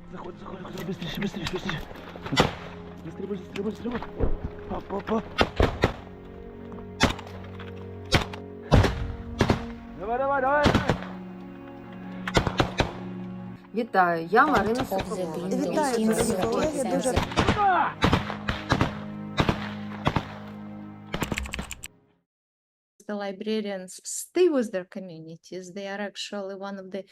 Заходи, заходи, заходи, быстрее, быстрее, быстрее. Быстрее, быстрее, быстрее. Па. Давай. Вітаю, я Марина Соколова. Вітаю, дорогі колеги. Дуже The librarians stay with their communities. They are actually one of the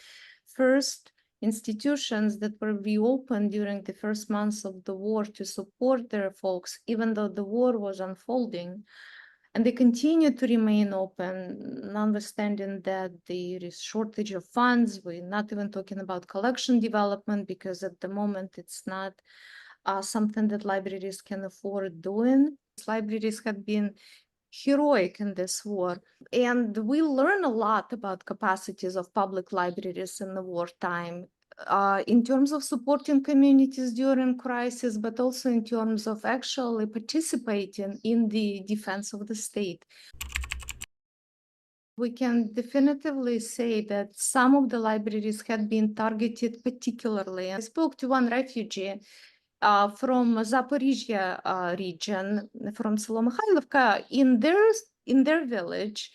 first institutions that were reopened during the first months of the war to support their folks, even though the war was unfolding. And they continue to remain open, understanding that there is shortage of funds. We're not even talking about collection development because at the moment it's not something that libraries can afford doing. Libraries have been heroic in this war. And we learn a lot about capacities of public libraries in the wartime in terms of supporting communities during crisis, but also in terms of actually participating in the defense of the state. We can definitively say that some of the libraries had been targeted particularly. I spoke to one refugee from Zaporizhia region, from Selo Mikhailovka. In their village,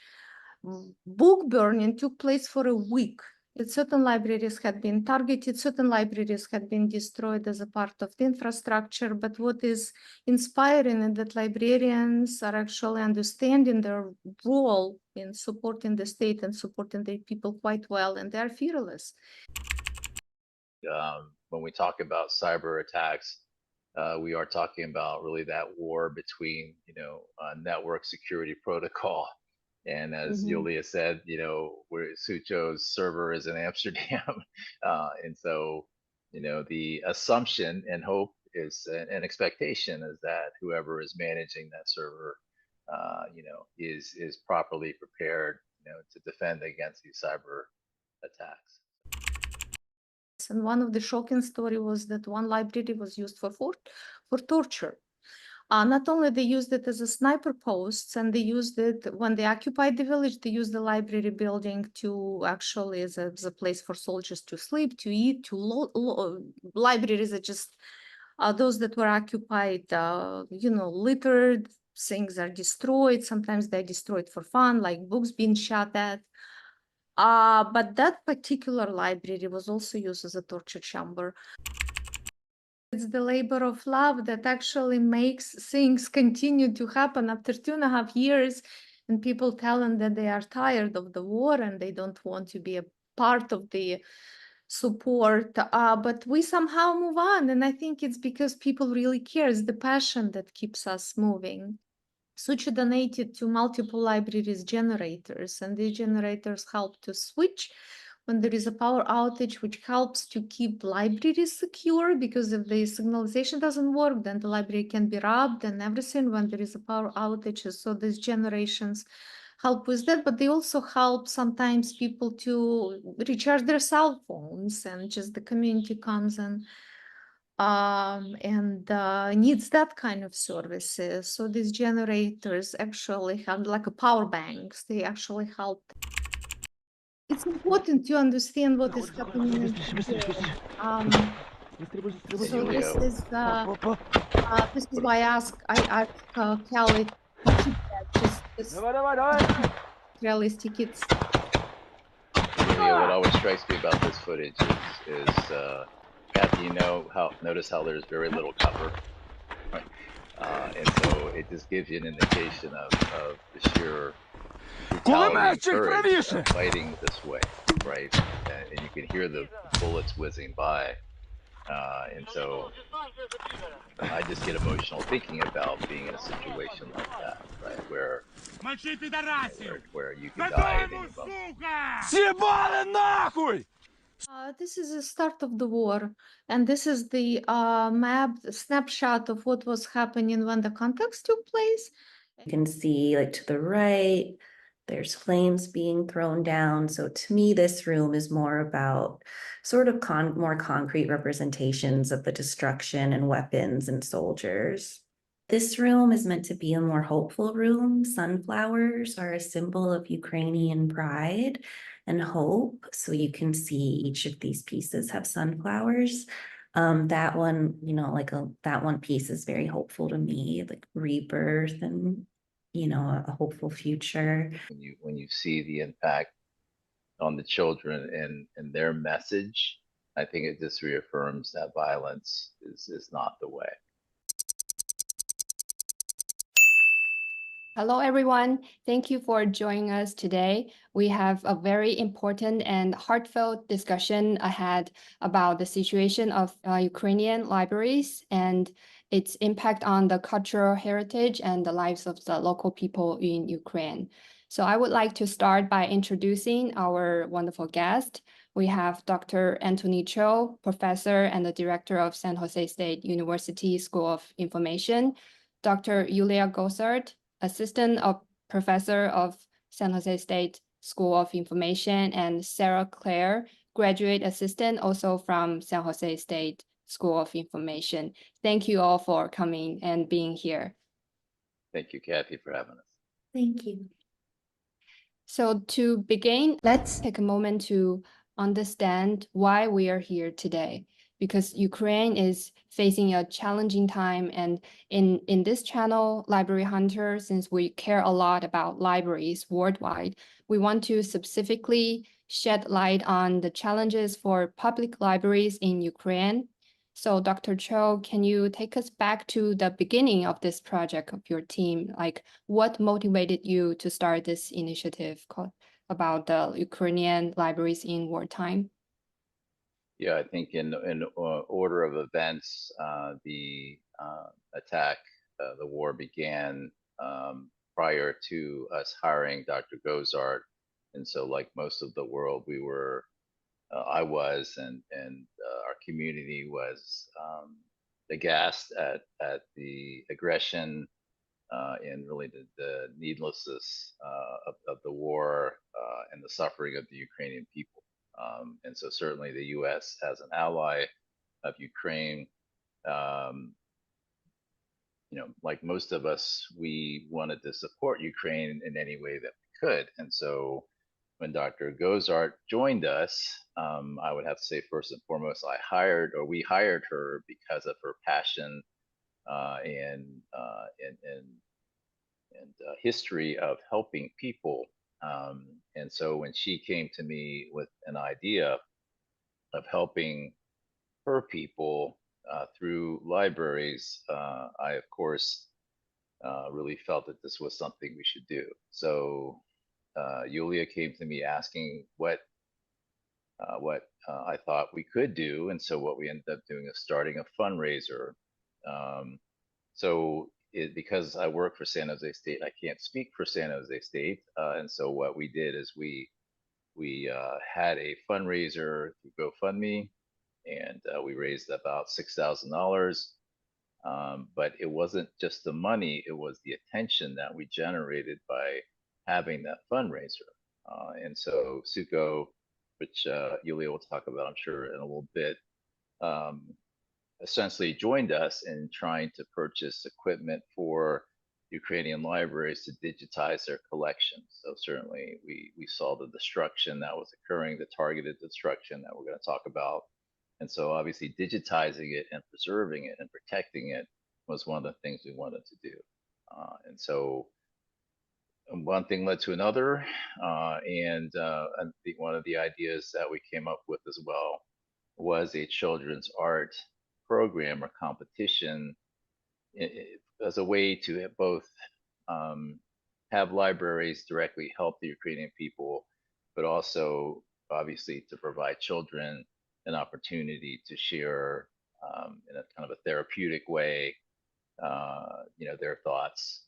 book burning took place for a week. Certain libraries had been targeted, certain libraries had been destroyed as a part of the infrastructure. But what is inspiring is that librarians are actually understanding their role in supporting the state and supporting their people quite well, and they are fearless. When we talk about cyber attacks, we are talking about really that war between, network security protocol. And as Ulia said, where SUCHO's server is in Amsterdam. And so, the assumption and hope is an expectation is that whoever is managing that server, is properly prepared, to defend against these cyber attacks. And one of the shocking story was that one library was used for torture. Not only they used it as a sniper post, and they used it when they occupied the village, they used the library building to actually as a place for soldiers to sleep, to eat, libraries are just those that were occupied, littered, things are destroyed. Sometimes they're destroyed for fun, like books being shot at. But that particular library was also used as a torture chamber. It's the labor of love that actually makes things continue to happen after 2.5 years, and people tell them that they are tired of the war and they don't want to be a part of the support. But we somehow move on, and I think it's because people really care. It's the passion that keeps us moving. SUCHO donated to multiple libraries generators, and these generators help to switch when there is a power outage, which helps to keep libraries secure, because if the signalization doesn't work, then the library can be robbed and everything when there is a power outage. So these generations help with that, but they also help sometimes people to recharge their cell phones, and just the community comes and needs that kind of services. So these generators actually have like a power banks. They actually help. It's important to understand what is happening. So this is why I ask Kelly to keep that just realistic. It's What always strikes me about this footage is Kathy, notice how there's very little cover, right? And so it just gives you an indication of the sheer brutality and courage of fighting this way, right? And you can hear the bullets whizzing by. And so I just get emotional thinking about being in a situation like that, right? Where you can die at any moment. This is the start of the war, and this is the snapshot of what was happening when the contacts took place. You can see, like, to the right, there's flames being thrown down. So to me, this room is more about sort of more concrete representations of the destruction and weapons and soldiers. This room is meant to be a more hopeful room. Sunflowers are a symbol of Ukrainian pride and hope. So you can see each of these pieces have sunflowers That one, that one piece is very hopeful to me, like rebirth and, a hopeful future. When you see the impact on the children and their message, I think it just reaffirms that violence is not the way. Hello, everyone. Thank you for joining us today. We have a very important and heartfelt discussion ahead about the situation of Ukrainian libraries and its impact on the cultural heritage and the lives of the local people in Ukraine. So I would like to start by introducing our wonderful guest. We have Dr. Anthony Chow, professor and the director of San Jose State University School of Information, Dr. Ulia Gosart, assistant of professor of San Jose State School of Information, and Sara Clair, graduate assistant also from San Jose State School of Information. Thank you all for coming and being here. Thank you, Kathy, for having us. Thank you. So to begin, let's take a moment to understand why we are here today, because Ukraine is facing a challenging time. And in this channel, Library Hunter, since we care a lot about libraries worldwide, we want to specifically shed light on the challenges for public libraries in Ukraine. So Dr. Cho, can you take us back to the beginning of this project of your team? Like, what motivated you to start this initiative called about the Ukrainian libraries in wartime? Yeah, I think in order of events, the attack, the war began prior to us hiring Dr. Gosart. And so like most of the world, I was, and our community was aghast at the aggression and really the needlessness of the war and the suffering of the Ukrainian people. And so certainly the U.S. as an ally of Ukraine, like most of us, we wanted to support Ukraine in any way that we could. And so when Dr. Gosart joined us, I would have to say first and foremost, we hired her because of her passion and history of helping people. And so when she came to me with an idea of helping her people through libraries, I, of course, really felt that this was something we should do. So Ulia came to me asking what I thought we could do. And so what we ended up doing is starting a fundraiser. Because I work for San Jose State, I can't speak for San Jose State. And so what we did is we had a fundraiser through GoFundMe, and we raised about $6,000. But it wasn't just the money, it was the attention that we generated by having that fundraiser. And so SUCHO, which Ulia will talk about, I'm sure, in a little bit, essentially joined us in trying to purchase equipment for Ukrainian libraries to digitize their collections. So certainly we saw the destruction that was occurring, the targeted destruction that we're going to talk about. And so obviously digitizing it and preserving it and protecting it was one of the things we wanted to do. And so one thing led to another. And I think one of the ideas that we came up with as well was a children's art program or competition as a way to both have libraries directly help the Ukrainian people, but also obviously to provide children an opportunity to share in a kind of a therapeutic way, their thoughts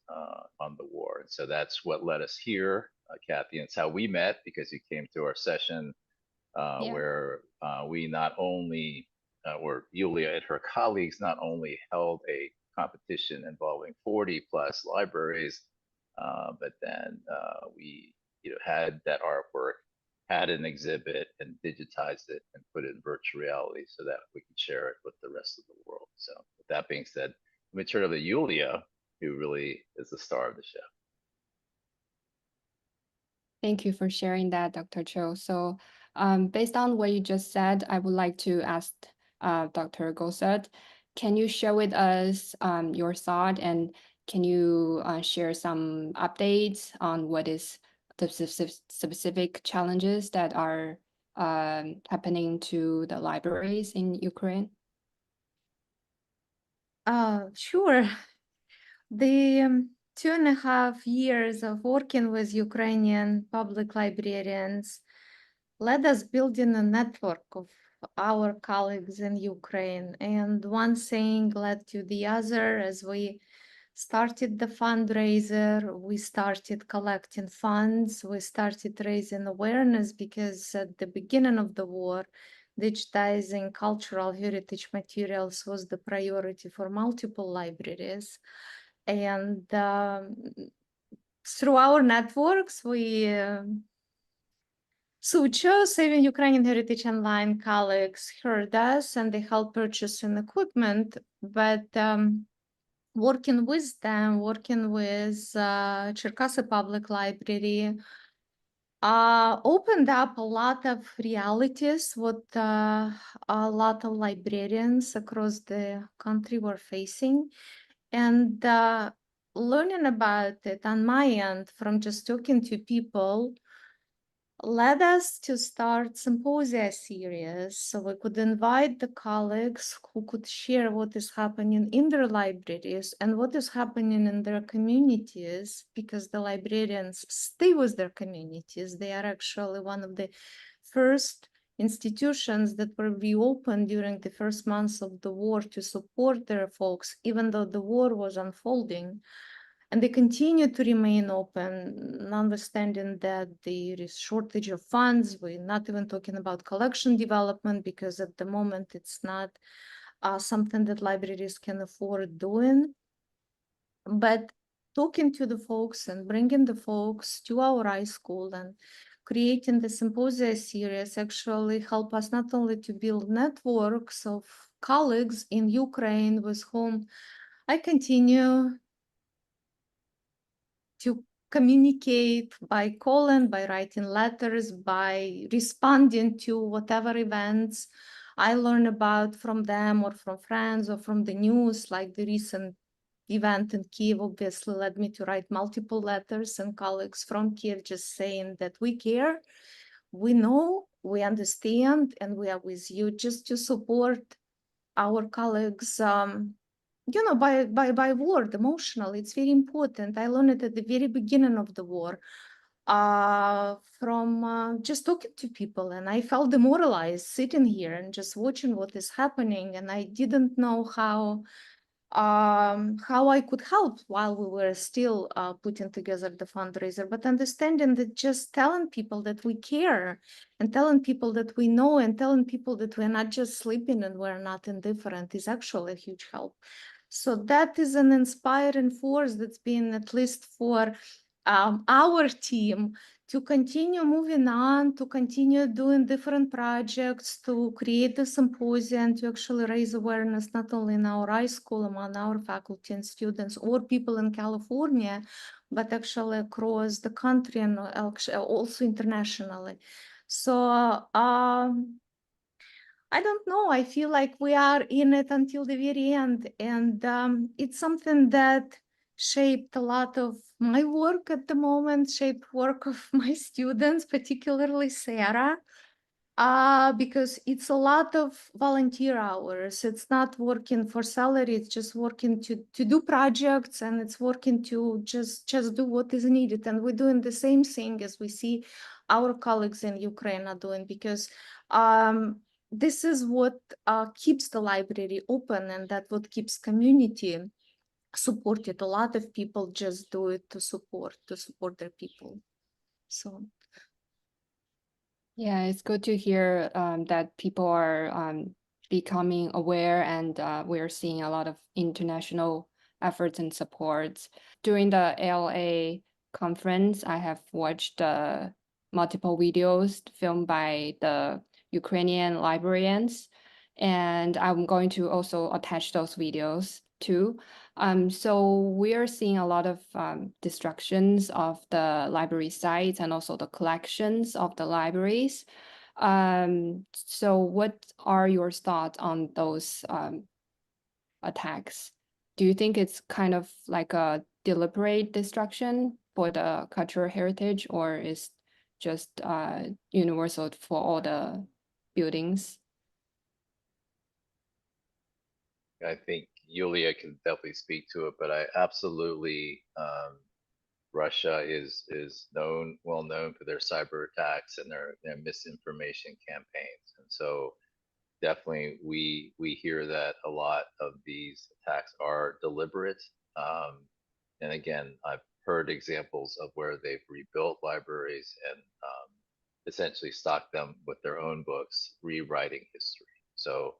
on the war. And so that's what led us here, Kathy, and it's how we met, because you came to our session where we not only or Ulia and her colleagues not only held a competition involving 40 plus libraries, but then we had that artwork, had an exhibit, and digitized it and put it in virtual reality so that we could share it with the rest of the world. So with that being said, let me turn over to Ulia, who really is the star of the show. Thank you for sharing that, Dr. Cho. So based on what you just said, I would like to ask Dr. Gosart. Can you share with us your thought, and can you share some updates on what is the specific challenges that are happening to the libraries in Ukraine? Sure. The 2.5 years of working with Ukrainian public librarians led us building a network of our colleagues in Ukraine. And one thing led to the other. As we started the fundraiser, we started collecting funds, we started raising awareness, because at the beginning of the war, digitizing cultural heritage materials was the priority for multiple libraries. And through our networks, we SUCHO, Saving Ukrainian Heritage Online colleagues heard us, and they helped purchasing equipment. But working with them, working with Cherkasy Public Library, opened up a lot of realities what a lot of librarians across the country were facing. And learning about it on my end from just talking to people led us to start symposia series, so we could invite the colleagues who could share what is happening in their libraries and what is happening in their communities, because the librarians stay with their communities. They are actually one of the first institutions that were reopened during the first months of the war to support their folks, even though the war was unfolding. And they continue to remain open, understanding that there is shortage of funds. We're not even talking about collection development, because at the moment it's not something that libraries can afford doing. But talking to the folks and bringing the folks to our high school and creating the symposia series actually help us not only to build networks of colleagues in Ukraine with whom I continue to communicate by calling, by writing letters, by responding to whatever events I learn about from them or from friends or from the news, like the recent event in Kiev obviously led me to write multiple letters and colleagues from Kiev just saying that we care, we know, we understand, and we are with you, just to support our colleagues by word, emotional. It's very important. I learned it at the very beginning of the war from just talking to people, and I felt demoralized sitting here and just watching what is happening, and I didn't know how I could help while we were still putting together the fundraiser. But understanding that just telling people that we care and telling people that we know and telling people that we're not just sleeping and we're not indifferent is actually a huge help. So that is an inspiring force that's been, at least for our team, to continue moving on, to continue doing different projects, to create the symposium, to actually raise awareness, not only in our high school, among our faculty and students, or people in California, but actually across the country and also internationally. So I don't know. I feel like we are in it until the very end. And it's something that shaped a lot of my work at the moment, shaped work of my students, particularly Sara, because it's a lot of volunteer hours. It's not working for salary. It's just working to do projects, and it's working to just do what is needed. And we're doing the same thing as we see our colleagues in Ukraine are doing, because this is what keeps the library open, and that's what keeps community supported. A lot of people just do it to support their people. So Yeah, it's good to hear that people are becoming aware, and we're seeing a lot of international efforts and supports. During the ALA conference, I have watched multiple videos filmed by the Ukrainian librarians, and I'm going to also attach those videos too. So we are seeing a lot of destructions of the library sites and also the collections of the libraries. So what are your thoughts on those attacks? Do you think it's kind of like a deliberate destruction for the cultural heritage, or is just universal for all the buildings? I think Yulia can definitely speak to it, but I absolutely, Russia is well known for their cyber attacks and their misinformation campaigns, and so definitely we hear that a lot of these attacks are deliberate. And again, I've heard examples of where they've rebuilt libraries and essentially stocked them with their own books, rewriting history. So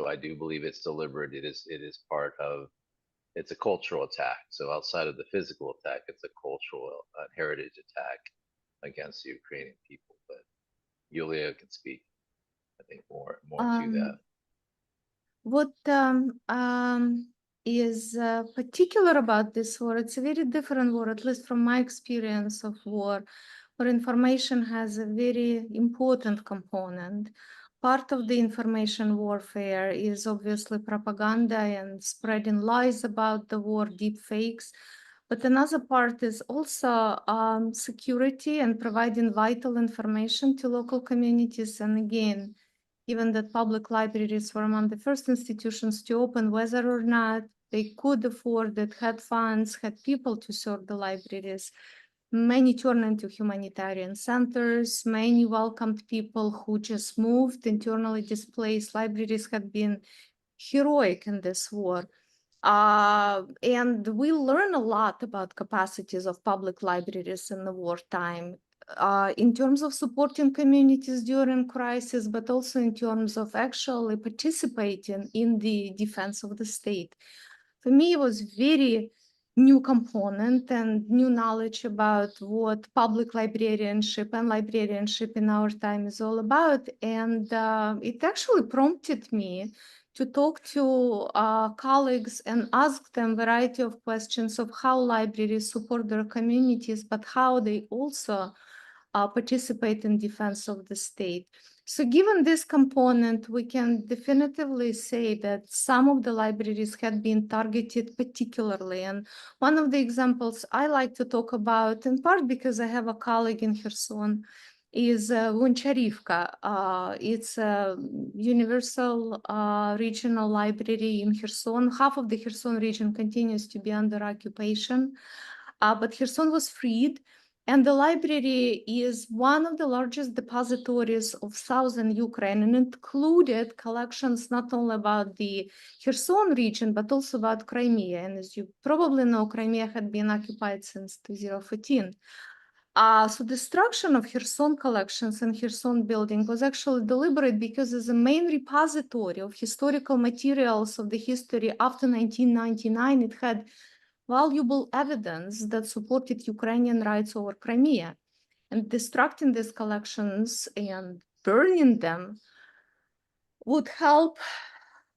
I do believe it's deliberate. It is part of, it's a cultural attack. So outside of the physical attack, it's a cultural heritage attack against the Ukrainian people. But Yulia can speak, I think, more to that. What is particular about this war, it's a very different war, at least from my experience of war, where information has a very important component. Part of the information warfare is obviously propaganda and spreading lies about the war, deep fakes. But another part is also security and providing vital information to local communities. And again, given that public libraries were among the first institutions to open, whether or not they could afford it, had funds, had people to serve the libraries, many turned into humanitarian centers, many welcomed people who just moved, internally displaced. Libraries had been heroic in this war. And we learn a lot about capacities of public libraries in the wartime, in terms of supporting communities during crisis, but also in terms of actually participating in the defense of the state. For me, it was very new component and new knowledge about what public librarianship and librarianship in our time is all about. And it actually prompted me to talk to colleagues and ask them a variety of questions of how libraries support their communities, but how they also participate in defense of the state. So given this component, we can definitively say that some of the libraries had been targeted particularly. And one of the examples I like to talk about, in part because I have a colleague in Kherson, is Goncharivka. It's a universal regional library in Kherson. Half of the Kherson region continues to be under occupation, but Kherson was freed. And the library is one of the largest depositories of southern Ukraine, and included collections not only about the Kherson region, but also about Crimea. And as you probably know, Crimea had been occupied since 2014. So destruction of Kherson collections and Kherson building was actually deliberate because as a main repository of historical materials of the history after 1999, it had valuable evidence that supported Ukrainian rights over Crimea. And destructing these collections and burning them would help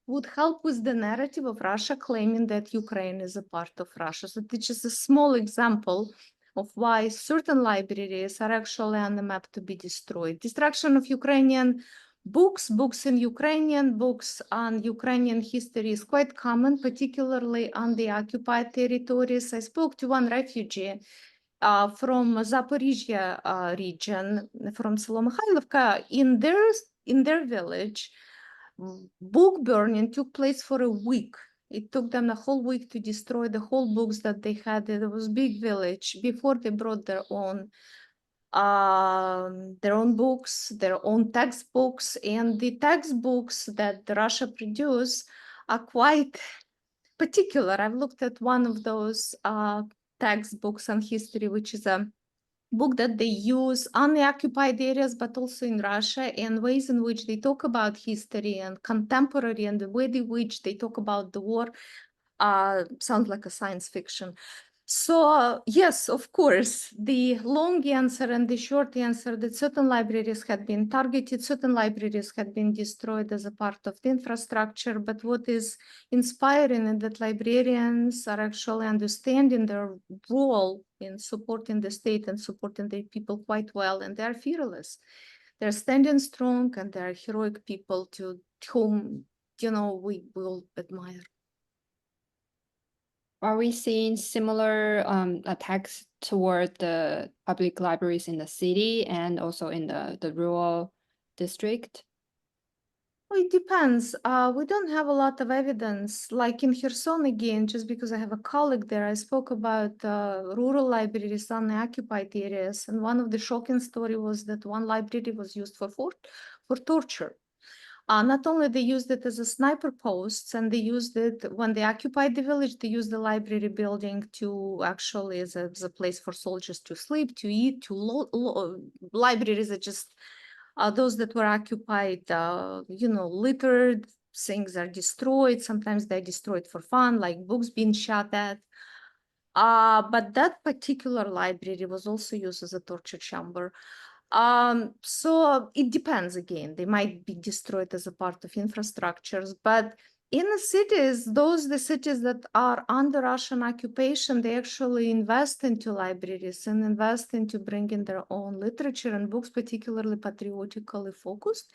with the narrative of Russia claiming that Ukraine is a part of Russia. So it's just a small example of why certain libraries are actually on the map to be destroyed. Destruction of Ukrainian books in Ukrainian, books on Ukrainian history is quite common, particularly on the occupied territories. I spoke to one refugee from Zaporizhia region, from Selo Mikhailovka. In their village, book burning took place for a week. It took them a whole week to destroy the whole books that they had. It was a big village before they brought their own books, their own textbooks, and the textbooks that Russia produce are quite particular. I've looked at one of those textbooks on history, which is a book that they use on the occupied areas, but also in Russia, and ways in which they talk about history and contemporary, and the way in which they talk about the war sounds like a science fiction. So yes, of course, the long answer and the short answer that certain libraries had been targeted, certain libraries had been destroyed as a part of the infrastructure. But what is inspiring is that librarians are actually understanding their role in supporting the state and supporting their people quite well, and they are fearless. they're standing strong and they're heroic people to whom, we will admire. Are we seeing similar attacks toward the public libraries in the city and also in the rural district? Well, it depends. We don't have a lot of evidence. Like in Kherson again, just because I have a colleague there, I spoke about rural libraries on the occupied areas, and one of the shocking story was that one library was used for torture. Not only they used it as a sniper post, and they used it when they occupied the village, they used the library building to actually as a place for soldiers to sleep, to eat, libraries are just those that were occupied, littered, things are destroyed. Sometimes they're destroyed for fun, like books being shot at. But that particular library was also used as a torture chamber. So it depends again. They might be destroyed as a part of infrastructures, but in the cities, the cities that are under Russian occupation, they actually invest into libraries and invest into bringing their own literature and books, particularly patriotically focused.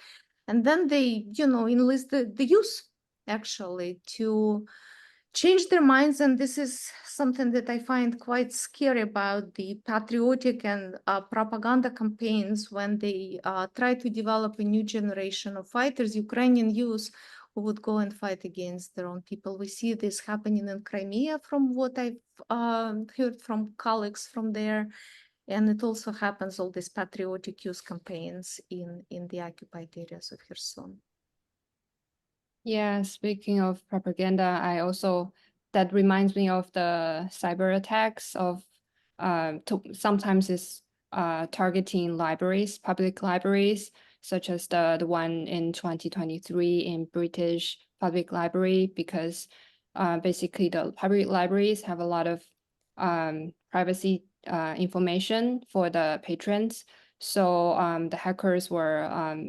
And then they, enlist the youth actually to change their minds. And this is something that I find quite scary about the patriotic and propaganda campaigns when they try to develop a new generation of fighters, Ukrainian youth, who would go and fight against their own people. We see this happening in Crimea from what I've heard from colleagues from there. And it also happens, all these patriotic youth campaigns in the occupied areas of Kherson. Yeah, speaking of propaganda, that reminds me of the cyber attacks of sometimes it's targeting libraries, public libraries, such as the one in 2023 in British Public Library, because basically the public libraries have a lot of privacy information for the patrons. So the hackers were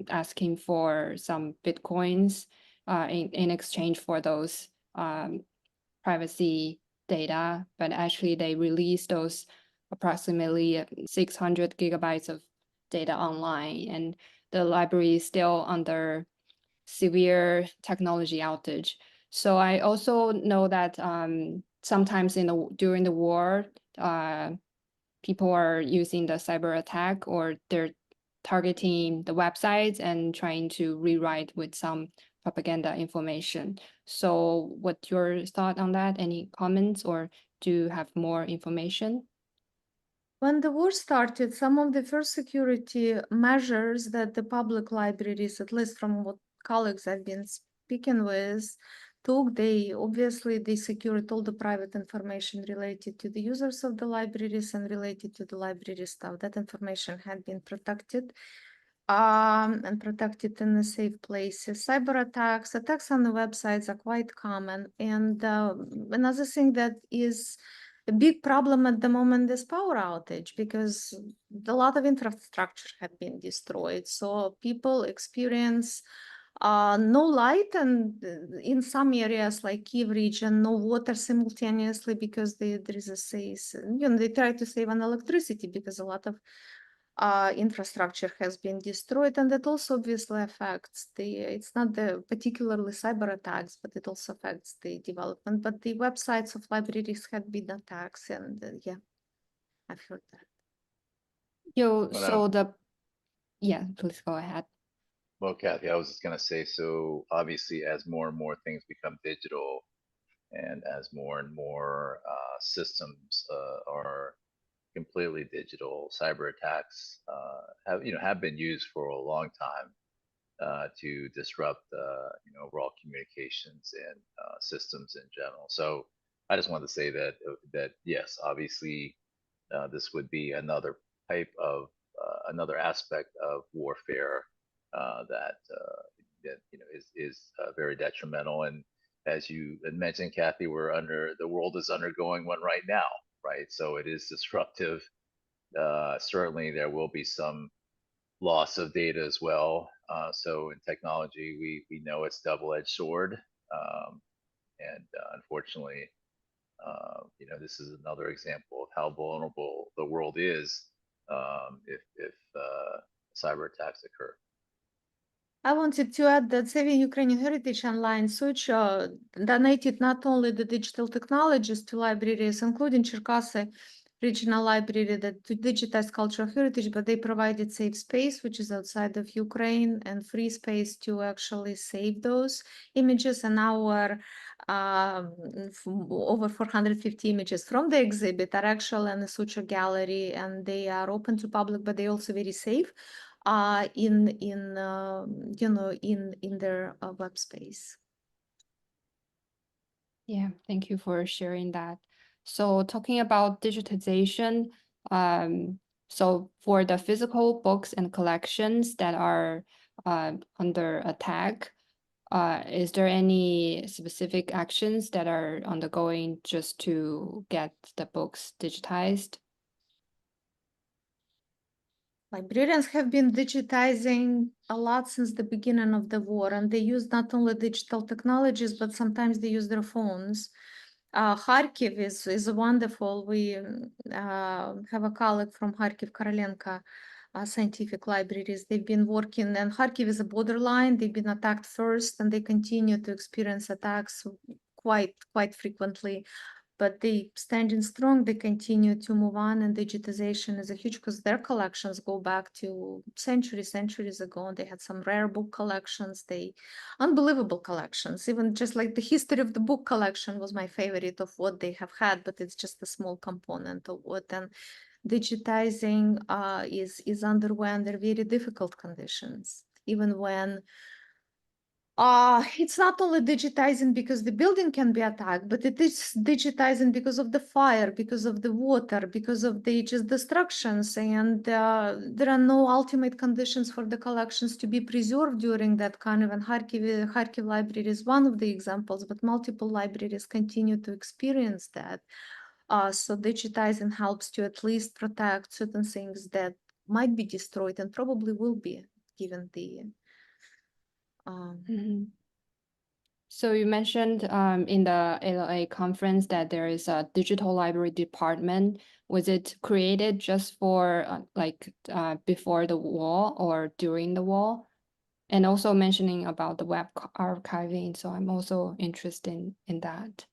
asking for some Bitcoins in exchange for those privacy data, but actually they released those approximately 600 gigabytes of data online, and the library is still under severe technology outage. So I also know that sometimes during the war, people are using the cyber attack, or they're targeting the websites and trying to rewrite with some propaganda information. So what's your thought on that? Any comments, or do you have more information? When the war started, some of the first security measures that the public libraries, at least from what colleagues I've been speaking with, took, they secured all the private information related to the users of the libraries and related to the library staff. That information had been protected and protected in the safe places. Cyber attacks on the websites are quite common. And another thing that is a big problem at the moment is power outage, because a lot of infrastructure had been destroyed. So people experience no light, and in some areas like Kiev region, no water simultaneously, because there is they try to save on electricity because a lot of infrastructure has been destroyed, and that also obviously affects it's not the particularly cyber attacks, but it also affects the development. But the websites of libraries had been attacks, and yeah, I've heard that. Yeah, please go ahead. Well, Kathy, I was just going to say, so obviously as more and more things become digital and as more and more systems are completely digital, cyber attacks have been used for a long time to disrupt overall communications and systems in general. So I just wanted to say that yes, obviously this would be another type of another aspect of warfare that is very detrimental. And as you had mentioned, Kathy, the world is undergoing one right now, right? So it is disruptive. Certainly, there will be some loss of data as well. So in technology, we know it's double-edged sword, and unfortunately, this is another example of how vulnerable the world is if cyber attacks occur. I wanted to add that Saving Ukrainian Heritage Online SUCHO donated not only the digital technologies to libraries, including Cherkasy Regional Library, that to digitize cultural heritage, but they provided safe space, which is outside of Ukraine, and free space to actually save those images. And our over 450 images from the exhibit are actually in the SUCHO gallery, and they are open to public, but they're also very safe in their web space. Yeah, thank you for sharing that. So talking about digitization, so for the physical books and collections that are under attack, is there any specific actions that are undergoing just to get the books digitized? Librarians have been digitizing a lot since the beginning of the war, and they use not only digital technologies, but sometimes they use their phones. Kharkiv is wonderful. We have a colleague from Kharkiv, Korolenko, scientific libraries. They've been working, and Kharkiv is a borderline. They've been attacked first, and they continue to experience attacks quite frequently. But they standing strong, they continue to move on, and digitization is a huge, because their collections go back to centuries ago, and they had some rare book collections, unbelievable collections. Even just like the history of the book collection was my favorite of what they have had, but it's just a small component of what. And digitizing is underway under very difficult conditions, even when it's not only digitizing because the building can be attacked, but it is digitizing because of the fire, because of the water, because of the just destructions, and there are no ultimate conditions for the collections to be preserved during that kind of. And Kharkiv Library is one of the examples, but multiple libraries continue to experience that. So digitizing helps to at least protect certain things that might be destroyed and probably will be, given the So you mentioned in the IFLA conference that there is a digital library department. Was it created just for before the war or during the war? And also mentioning about the web archiving. So I'm also interested in that.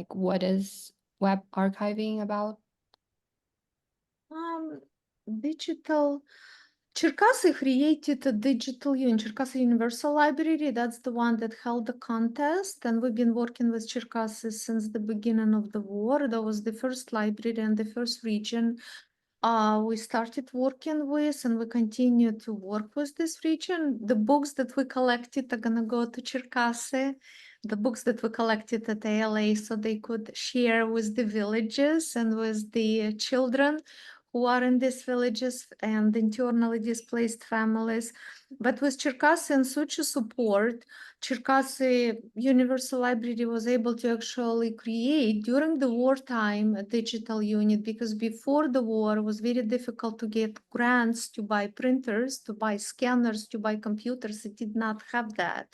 What is web archiving about? Digital. Cherkasy created a digital Cherkasy Universal Library. That's the one that held the contest, and we've been working with Cherkasy since the beginning of the war. That was the first library and the first region we started working with, and we continue to work with this region. The books that we collected are gonna go to Cherkasy, the books that we collected at IFLA, so they could share with the villages and with the children who are in these villages and internally displaced families. But with Cherkasy and SUCHO support, Cherkasy Universal Library was able to actually create during the wartime a digital unit, because before the war it was very difficult to get grants to buy printers, to buy scanners, to buy computers. It did not have that.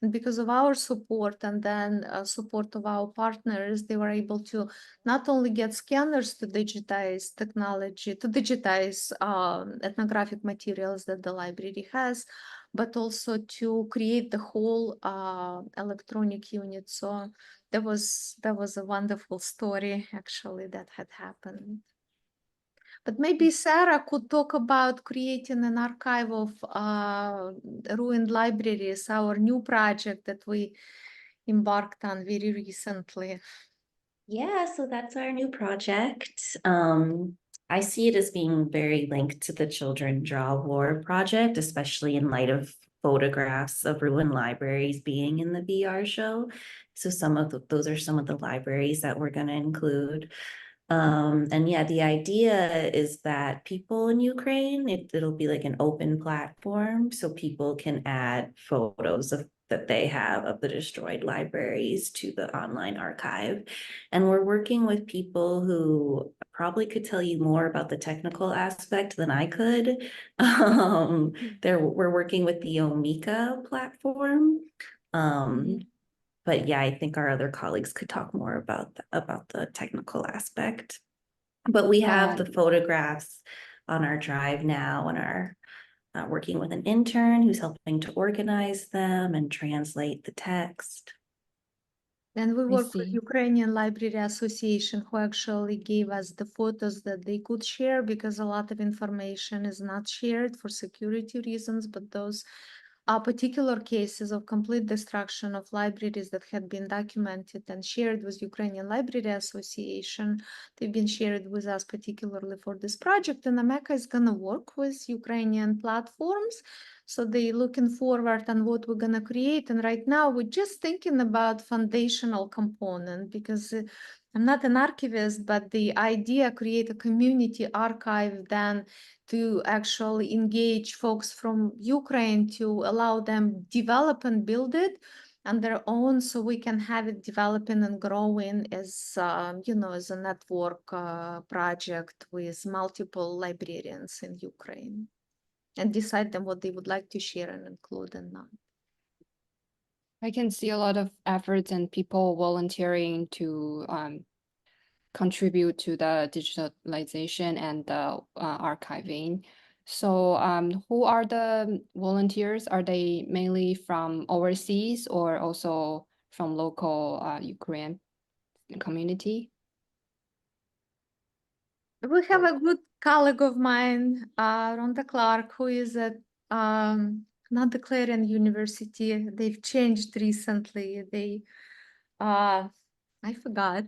And because of our support and then support of our partners, they were able to not only get scanners to digitize technology, to digitize ethnographic materials that the library has, but also to create the whole electronic unit. So that was a wonderful story, actually, that had happened. But maybe Sara could talk about creating an archive of ruined libraries, our new project that we embarked on very recently. Yeah, so that's our new project. I see it as being very linked to the Children Draw War project, especially in light of photographs of ruined libraries being in the VR show. So those are some of the libraries that we're going to include. And yeah, the idea is that people in Ukraine, it'll be like an open platform, so people can add photos that they have of the destroyed libraries to the online archive. And we're working with people who probably could tell you more about the technical aspect than I could. We're working with the Omeka platform. But yeah, I think our other colleagues could talk more about the technical aspect. But we have the photographs on our drive now and are working with an intern who's helping to organize them and translate the text. And we I work with see. Ukrainian Library Association, who actually gave us the photos that they could share, because a lot of information is not shared for security reasons, but those are particular cases of complete destruction of libraries that had been documented and shared with Ukrainian Library Association. They've been shared with us particularly for this project, and Ameka is going to work with Ukrainian platforms. So they're looking forward on what we're gonna create. And right now we're just thinking about foundational component, because I'm not an archivist, but the idea create a community archive then to actually engage folks from Ukraine to allow them develop and build it on their own, so we can have it developing and growing as as a network project with multiple librarians in Ukraine, and decide them what they would like to share and include and not. I can see a lot of efforts and people volunteering to contribute to the digitalization and the archiving. So who are the volunteers? Are they mainly from overseas or also from local Ukrainian community? We have a good colleague of mine, Rhonda Clark, who is at not the Clair University. They've changed recently. I forgot.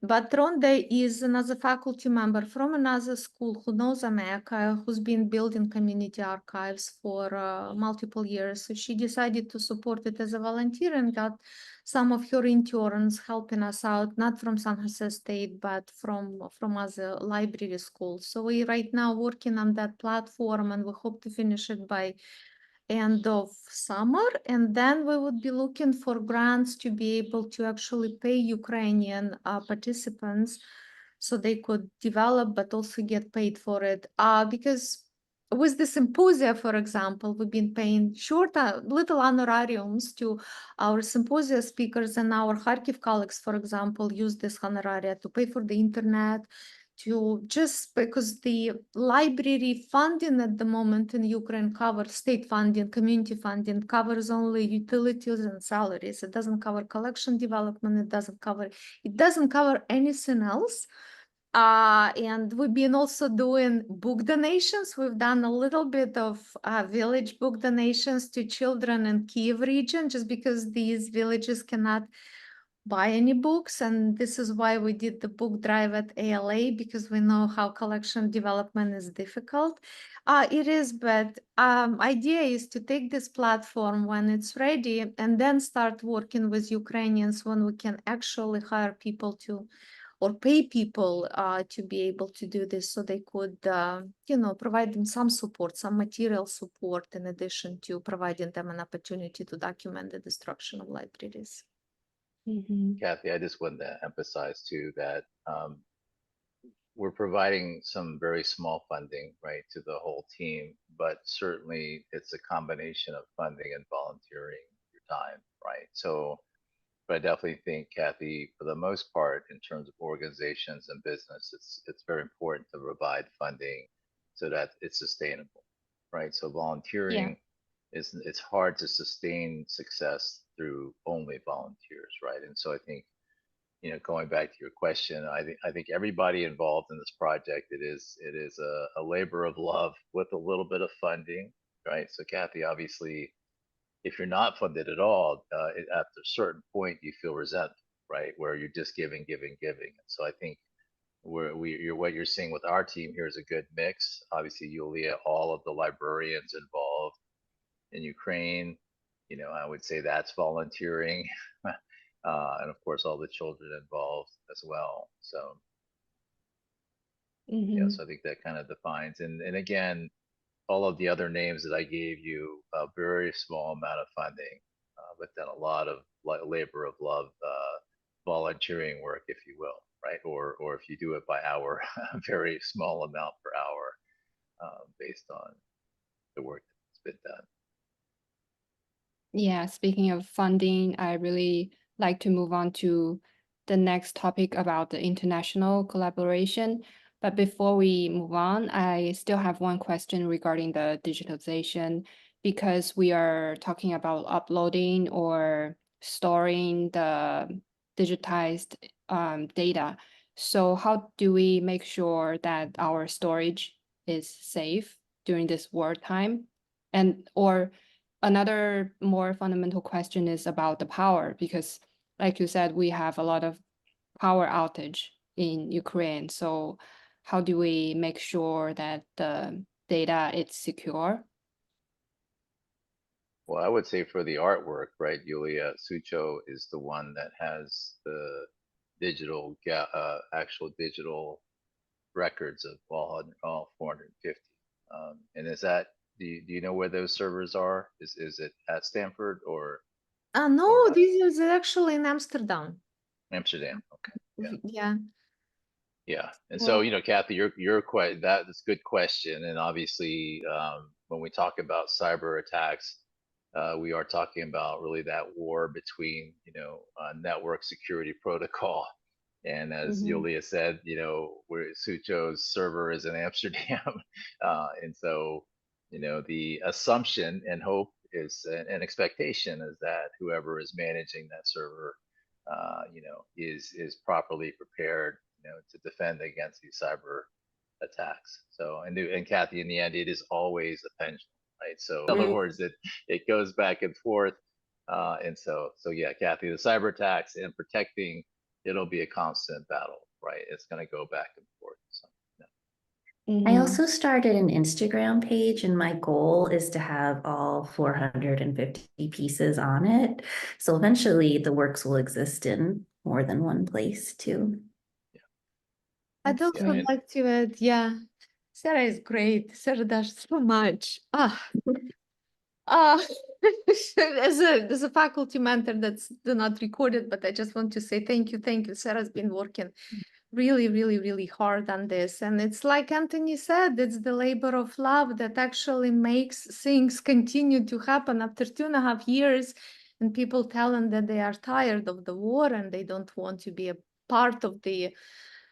But Rhonda is another faculty member from another school who knows Ameka, who's been building community archives for multiple years. So she decided to support it as a volunteer and got some of her interns helping us out, not from San Jose State, but from other library schools. So we right now working on that platform, and we hope to finish it by end of summer, and then we would be looking for grants to be able to actually pay Ukrainian participants so they could develop but also get paid for it, because with the symposia, for example, we've been paying short little honorariums to our symposia speakers, and our Kharkiv colleagues, for example, use this honoraria to pay for the internet, to just because the library funding at the moment in Ukraine covers state funding, community funding, covers only utilities and salaries. It doesn't cover collection development. It doesn't cover anything else. And we've been also doing book donations. We've done a little bit of village book donations to children in Kyiv region, just because these villages cannot buy any books, and this is why we did the book drive at ALA, because we know how collection development is difficult. It is, but idea is to take this platform when it's ready and then start working with Ukrainians when we can actually hire people to, or pay people to be able to do this, so they could provide them some support, some material support, in addition to providing them an opportunity to document the destruction of libraries. Kathy, I just wanted to emphasize too that we're providing some very small funding, right, to the whole team, but certainly it's a combination of funding and volunteering your time, right? So, but I definitely think, Kathy, for the most part, in terms of organizations and business, it's very important to provide funding so that it's sustainable, right? So volunteering it's hard to sustain success through only volunteers, right? And so I think, going back to your question, I think everybody involved in this project, it is a labor of love with a little bit of funding, right? So Kathy, obviously, if you're not funded at all, after a certain point, you feel resentful, right? Where you're just giving. And so I think what you're seeing with our team here is a good mix. Obviously, Ulia, all of the librarians involved in Ukraine, I would say that's volunteering. And of course, all the children involved as well. So, so I think that kind of defines, and again, all of the other names that I gave you, a very small amount of funding, but then a lot of labor of love, volunteering work, if you will, right? Or if you do it by hour, a very small amount per hour, based on the work that's been done. Yeah, speaking of funding, I really like to move on to the next topic about the international collaboration. But before we move on, I still have one question regarding the digitalization, because we are talking about uploading or storing the digitized data. So how do we make sure that our storage is safe during this wartime? And or another more fundamental question is about the power, because like you said, we have a lot of power outage in Ukraine. So how do we make sure that the data is secure? Well, I would say for the artwork, right, Ulia, SUCHO is the one that has the actual digital records of all 450. And is that, do you know where those servers are? Is it at Stanford or No, this is actually in Amsterdam. Amsterdam? Okay. Yeah. Yeah. And so, Well, you know, Kathy, you're quite, that's a good question. And obviously, when we talk about cyber attacks, we are talking about really that war between, you know, network security protocol. And as Yulia said, you know, where Sucho's server is in Amsterdam. And so, you know, the assumption and hope is an expectation is that whoever is managing that server, you know, is properly prepared, you know, to defend against these cyber attacks. So, and Kathy, in the end, it is always a pendulum, right? So, in other words, it goes back and forth. And so yeah, Kathy, the cyber attacks and protecting, it'll be a constant battle, right? It's going to go back and forth. So, yeah. I also started an Instagram page, and my goal is to have all 450 pieces on it. So eventually the works will exist in more than one place too. I'd also Yeah, like to add, yeah, Sarah is great. Sarah does so much. As a faculty mentor, that's not recorded, but I just want to say thank you. Sarah's been working really hard on this. And it's like Anthony said, it's the labor of love that actually makes things continue to happen after 2.5 years. And people telling that they are tired of the war and they don't want to be a part of the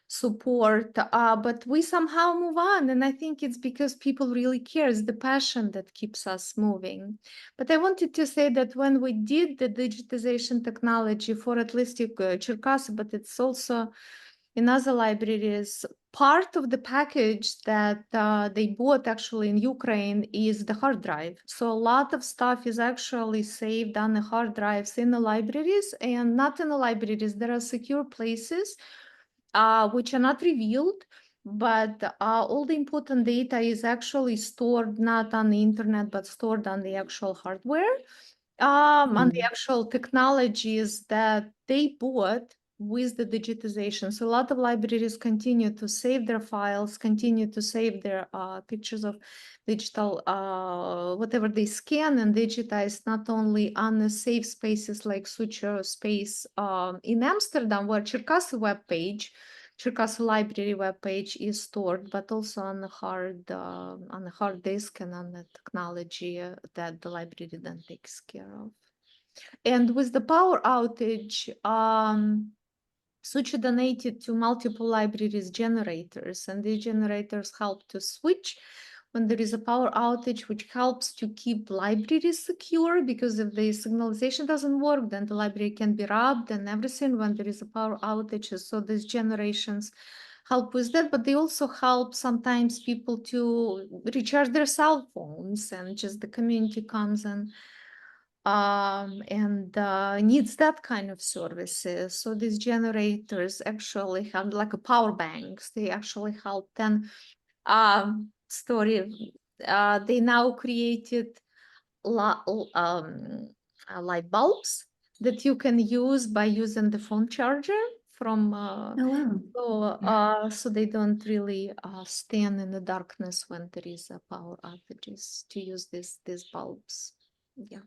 support, but we somehow move on, and I think it's because people really care. It's the passion that keeps us moving. But I wanted to say that when we did the digitization technology for at least Cherkasy, but it's also in other libraries, part of the package that they bought actually in Ukraine is the hard drive. So a lot of stuff is actually saved on the hard drives in the libraries, and not in the libraries. There are secure places which are not revealed, but all the important data is actually stored not on the internet, but stored on the actual hardware, on the actual technologies that they bought with the digitization. So a lot of libraries continue to save their files, continue to save their pictures of digital, whatever they scan and digitize, not only on the safe spaces like SUCHO space in Amsterdam, where Cherkasy webpage, Cherkasy library webpage is stored, but also on the hard disk and on the technology that the library then takes care of. And with the power outage, SUCHO donated to multiple libraries generators, and these generators help to switch when there is a power outage, which helps to keep libraries secure, because if the signalization doesn't work, then the library can be robbed and everything when there is a power outage. So these generations help with that, but they also help sometimes people to recharge their cell phones, and just the community comes and needs that kind of services. So these generators actually have like a power banks. They actually help then they now created light bulbs that you can use by using the phone charger from Oh, wow. so they don't really stand in the darkness when there is a power outages, to use these bulbs. Yeah.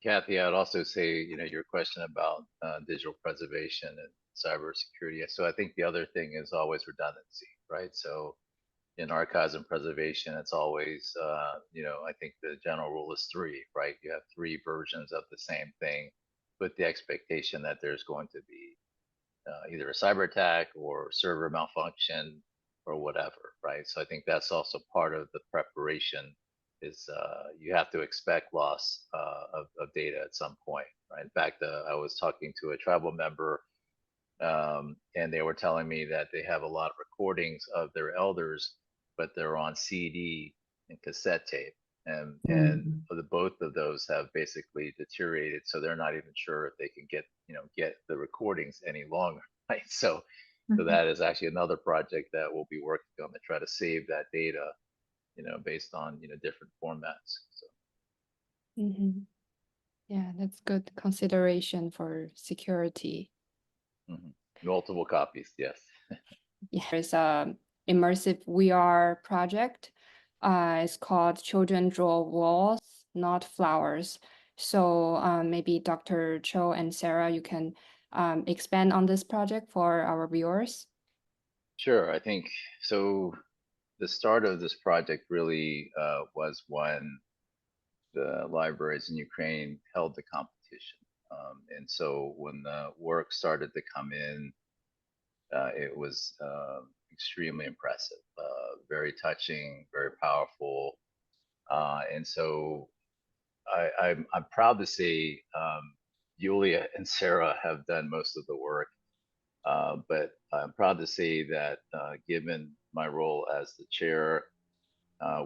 Kathy, I'd also say, you know, your question about digital preservation and cybersecurity. So I think the other thing is always redundancy, right? So in archives and preservation, it's always, you know, I think the general rule is 3, right? You have 3 versions of the same thing with the expectation that there's going to be either a cyber attack or server malfunction whatever, right? So I think that's also part of the preparation is you have to expect loss of data at some point, right? In fact, I was talking to a tribal member and they were telling me that they have a lot of recordings of their elders, but they're on CD and cassette tape, and the both of those have basically deteriorated, so they're not even sure if they can get the recordings any longer, right? So that is actually another project that we'll be working on to try to save that data, based on different formats. So. Mhm. Yeah, that's good consideration for security. Multiple copies, yes. Yeah, there's a immersive VR project. It's called Children Draw Walls, Not Flowers. So maybe Dr. Cho and Sarah, you can expand on this project for our viewers. Sure, I think so. The start of this project really was when the libraries in Ukraine held the competition. And so when the work started to come in, it was extremely impressive, very touching, very powerful. And so I'm proud to say Ulia and Sara have done most of the work. But I'm proud to say that given my role as the chair,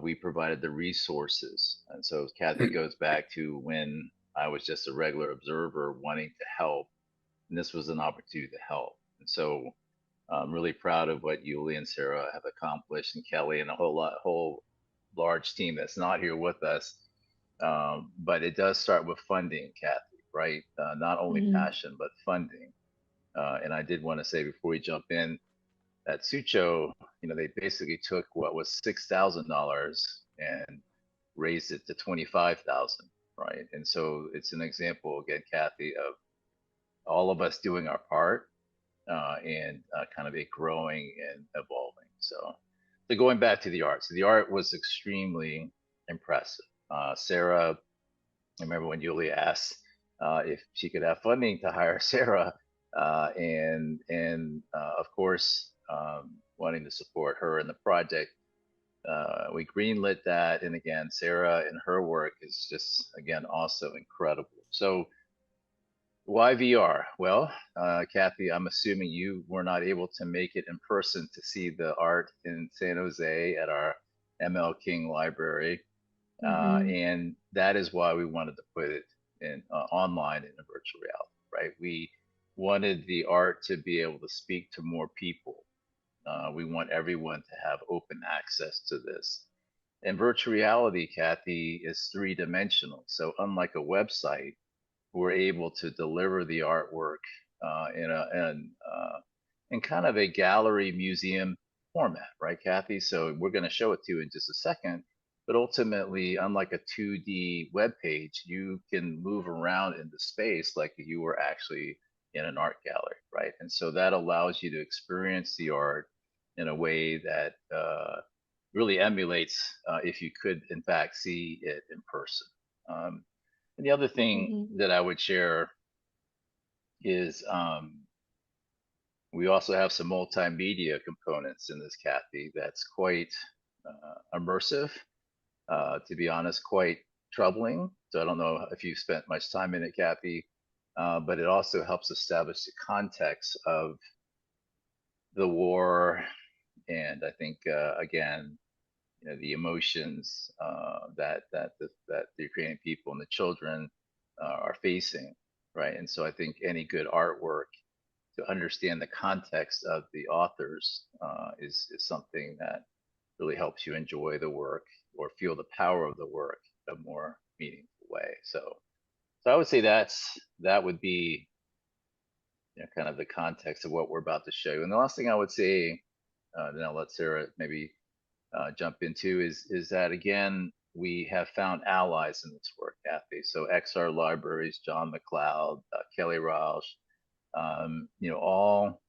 we provided the resources. And so Kathy goes back to when I was just a regular observer wanting to help, and this was an opportunity to help. And so I'm really proud of what Ulia and Sara have accomplished, and Kelly and a whole large team that's not here with us. But it does start with funding, Kathy, right? Not only passion, but funding. And I did want to say before we jump in, at SUCHO, they basically took what was $6,000 and raised it to 25,000, right? And so it's an example again, Kathy, of all of us doing our part and kind of it growing and evolving. So going back to the art, so the art was extremely impressive. Sara, I remember when Ulia asked if she could have funding to hire Sara, and of course wanting to support her in the project. We greenlit that, and again, Sara and her work is just again also incredible. So why VR? Well, Kathy, I'm assuming you were not able to make it in person to see the art in San Jose at our ML King Library, and that is why we wanted to put it in online in a virtual reality, right? We wanted the art to be able to speak to more people. We want everyone to have open access to this. And virtual reality, Kathy, is three-dimensional. So unlike a website, we're able to deliver the artwork in kind of a gallery museum format, right, Kathy? So we're going to show it to you in just a second. But ultimately, unlike a 2D web page, you can move around in the space like you were actually in an art gallery, right? And so that allows you to experience the art in a way that really emulates if you could, in fact, see it in person. And the other thing that I would share is we also have some multimedia components in this, Kathy, that's quite immersive, to be honest, quite troubling. So I don't know if you've spent much time in it, Kathy, but it also helps establish the context of the war. And I think, again, the emotions that the Ukrainian people and the children are facing, right? And so I think any good artwork to understand the context of the authors is something that really helps you enjoy the work or feel the power of the work in a more meaningful way. So I would say that would be kind of the context of what we're about to show you. And the last thing I would say, then I'll let Sara maybe jump into is that again we have found allies in this work, Kathy. So XR Libraries, John McLeod, Kelly Rausch, all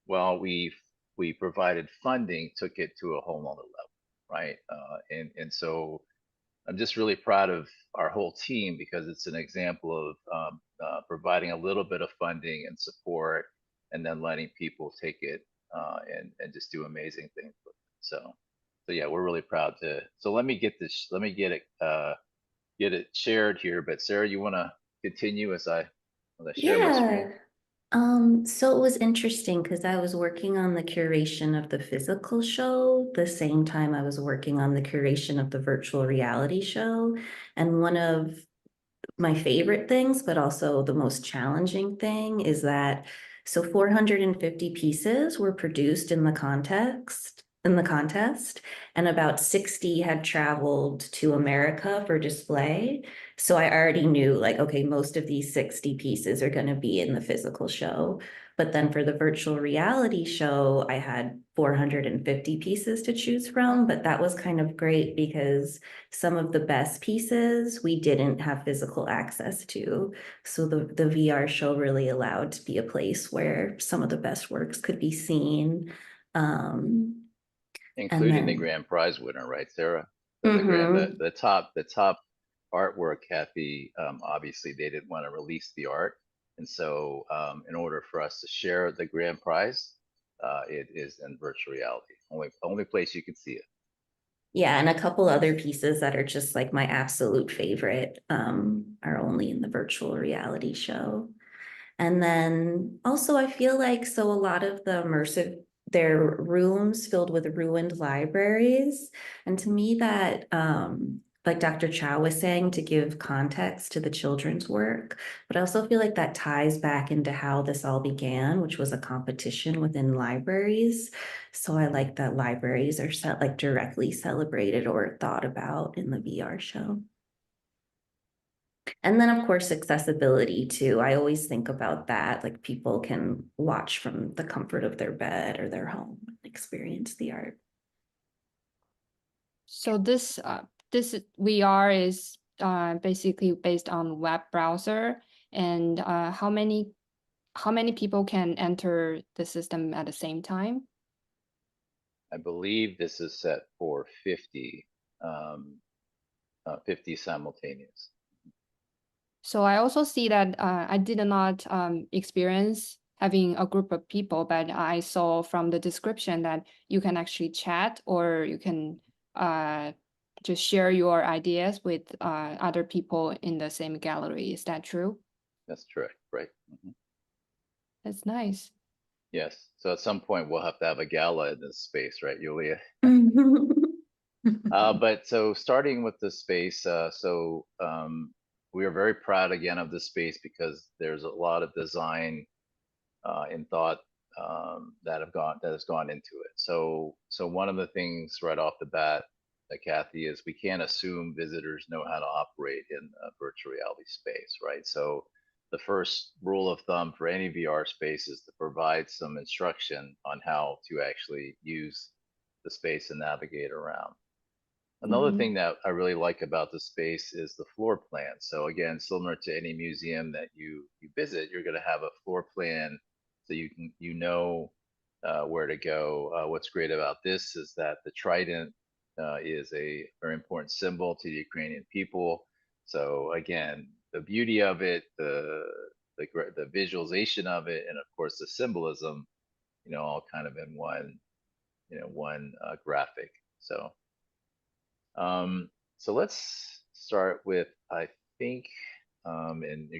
while we provided funding, took it to a whole nother level, right? And so I'm just really proud of our whole team because it's an example of providing a little bit of funding and support, and then letting people take it and just do amazing things with it. So yeah, we're really proud to. So let me get this. Let me get it shared here. But Sarah, you want to continue as I share my screen? Yeah. So it was interesting because I was working on the curation of the physical show the same time I was working on the curation of the virtual reality show. And one of my favorite things, but also the most challenging thing is that 450 pieces were produced in the contest, and about 60 had traveled to America for display. So I already knew, like, okay, most of these 60 pieces are going to be in the physical show. But then for the virtual reality show, I had 450 pieces to choose from, but that was kind of great because some of the best pieces we didn't have physical access to. So the VR show really allowed to be a place where some of the best works could be seen. Including the Then, grand prize winner, right, Sarah? So the top artwork, Kathy, obviously they didn't want to release the art. And so in order for us to share the grand prize, it is in virtual reality. Only place you can see it. yeah, and a couple other pieces that are just like my absolute favorite are only in the virtual reality show. And then also I feel like, so a lot of the immersive, they're rooms filled with ruined libraries. And to me that, like Dr. Chow was saying, to give context to the children's work, but I also feel like that ties back into how this all began, which was a competition within libraries. So I like that libraries are like directly celebrated or thought about in the VR show. And then, of course, accessibility too. I always think about that. Like people can watch from the comfort of their bed or their home and experience the art. So this VR is basically based on web browser, and how many people can enter the system at the same time? I believe this is set for 50 simultaneous. So I also see that I did not experience having a group of people, but I saw from the description that you can actually chat, or you can just share your ideas with other people in the same gallery. Is that true? That's correct, right? Mhm. That's nice. Yes. So at some point we'll have to have a gala in this space, right, Ulia? But so starting with the space, we are very proud again of this space because there's a lot of design and thought that has gone into it. So one of the things right off the bat, Kathy, is we can't assume visitors know how to operate in a virtual reality space, right? So the first rule of thumb for any VR space is to provide some instruction on how to actually use the space and navigate around. Another thing that I really like about the space is the floor plan. So again, similar to any museum that you visit, you're going to have a floor plan so you know where to go. What's great about this is that the trident is a very important symbol to the Ukrainian people. So again, the beauty of it, the visualization of it, and of course the symbolism, all kind of in one graphic. So let's start with, I think, and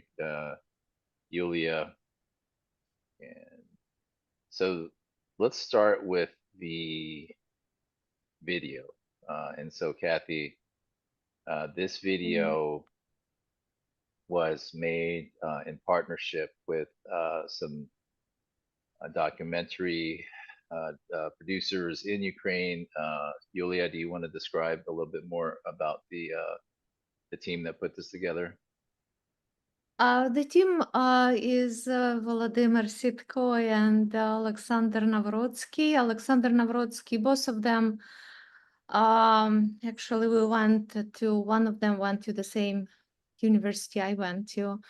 Ulia, and so let's start with the video. And so Kathy, this video was made in partnership with some documentary producers in Ukraine. Ulia, do you want to describe a little bit more about the team that put this together? The team is Volodymyr Sitko and Alexander Navrotsky. Alexander Navrotsky, both of them, actually one of them went to the same university I went to.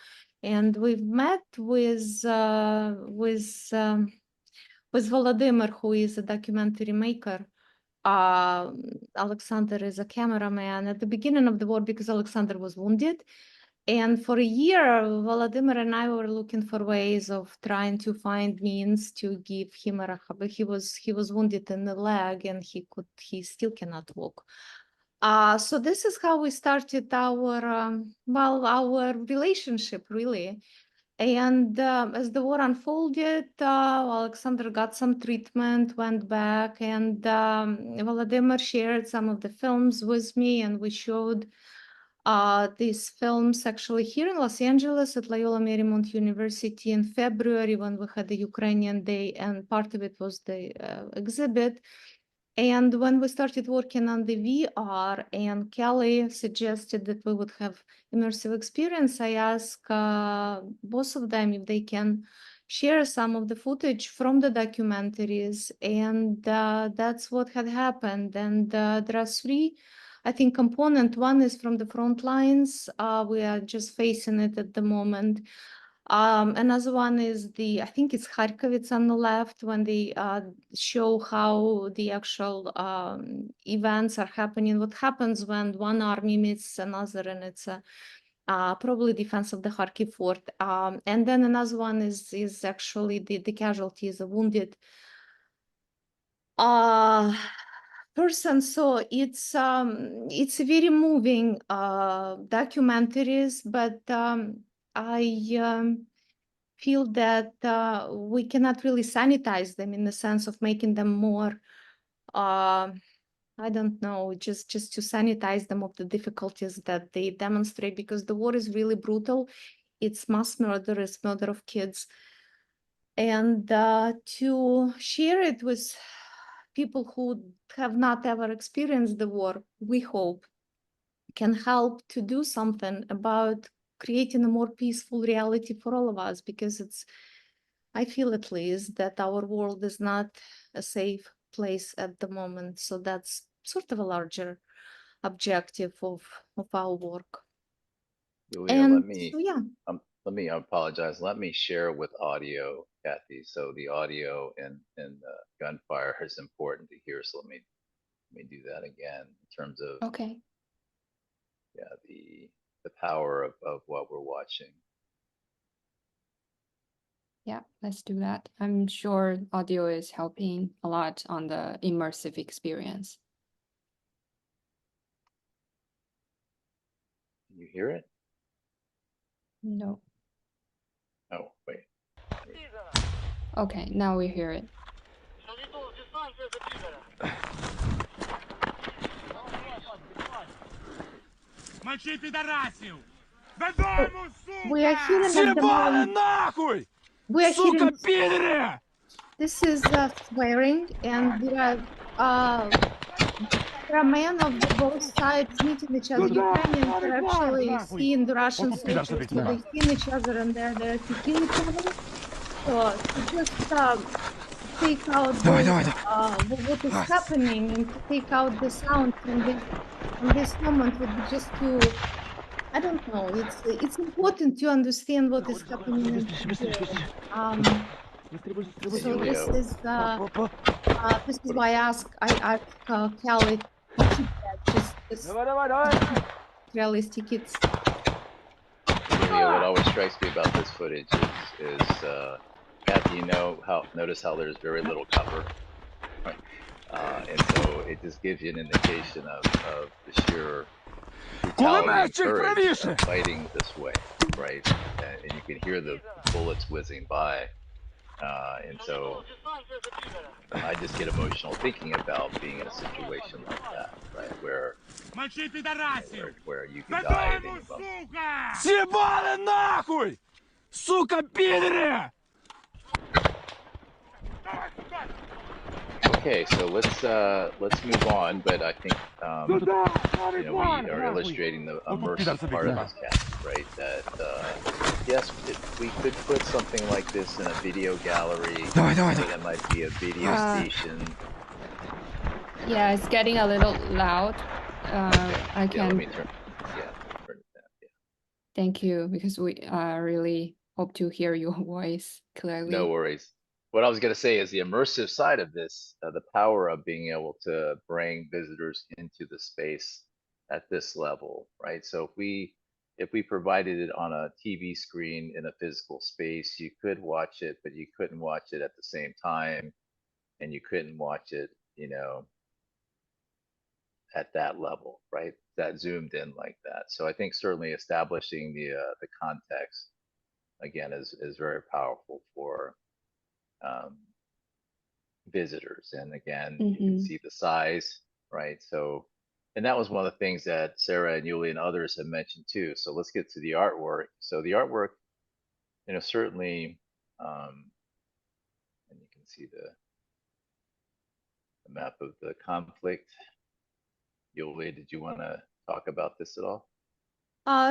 And we've met with Volodymyr, who is a documentary maker. Alexander is a cameraman at the beginning of the war because Alexander was wounded. And for a year, Vladimir and I were looking for ways of trying to find means to give him a rehab. He was wounded in the leg and he still cannot walk. So this is how we started our our relationship really. And as the war unfolded, Alexander got some treatment, went back, and Vladimir shared some of the films with me, and we showed these films actually here in Los Angeles at Loyola Marymount University in February when we had the Ukrainian Day, and part of it was the exhibit. And when we started working on the VR and Kelly suggested that we would have immersive experience, I asked both of them if they can share some of the footage from the documentaries. And that's what had happened. And there are three, I think, component. One is from the front lines. We are just facing it at the moment. Another one is I think it's Kharkov, it's on the left, when they show how the actual events are happening, what happens when one army meets another, and it's probably defense of the Kharkiv fort. And then another one is actually the casualties, the wounded person. So it's a very moving documentaries, but I feel that we cannot really sanitize them in the sense of making them more, I don't know, just to sanitize them of the difficulties that they demonstrate, because the war is really brutal. It's mass murder, it's murder of kids. And to share it with people who have not ever experienced the war, we hope can help to do something about creating a more peaceful reality for all of us, because I feel at least that our world is not a safe place at the moment. So that's sort of a larger objective of our work. Ulia, And so, yeah. let me apologize. Let me share with audio, Kathy. So the audio and gunfire is important to hear. So let me do that again in terms of Okay. yeah, the power of what we're watching. Yeah, let's do that. I'm sure audio is helping a lot on the immersive experience. Can you hear it? No. Oh, wait. Okay, now we hear it. We are hearing at the moment. We are hearing. This is swearing, and there are men of both sides meeting each other. Ukrainians are actually seeing the Russian soldiers, so they see each other and they're kicking each other. So to just take out what is happening and to take out the sound from this moment would be just to, I don't know. It's important to understand what is happening in so Julio. this is why I asked Kelly to keep that just realistic. It's Julia, what always strikes me about this footage is Kathy, notice how there's very little cover, right? And so it just gives you an indication of the sheer brutality and courage of fighting this way, right? And you can hear the bullets whizzing by. And so I just get emotional thinking about being in a situation like that, right? Where you can die at any moment. Съебали нахуй! Сука, пидоры! Okay, so let's move on, but I think we are illustrating the immersive part of this cast, right? That yes, we could put something like this in a video gallery. That might be a video station. Yeah, it's getting a little loud. I can. Let me turn it down. Yeah. Thank you, because we really hope to hear your voice clearly. No worries. What I was going to say is the immersive side of this, the power of being able to bring visitors into the space at this level, right? So if we if we provided it on a TV screen in a physical space, you could watch it, but you couldn't watch it at the same time, and you couldn't watch it, you know, at that level, right? That zoomed in like that. So I think certainly establishing the context again is very powerful for um, visitors. And again, you can see the size, right? So, and that was one of the things that Sara and Ulia and others have mentioned too. So let's get to the artwork. So the artwork, you know, certainly, and you can see the map of the conflict. Ulia, did you want to talk about this at all?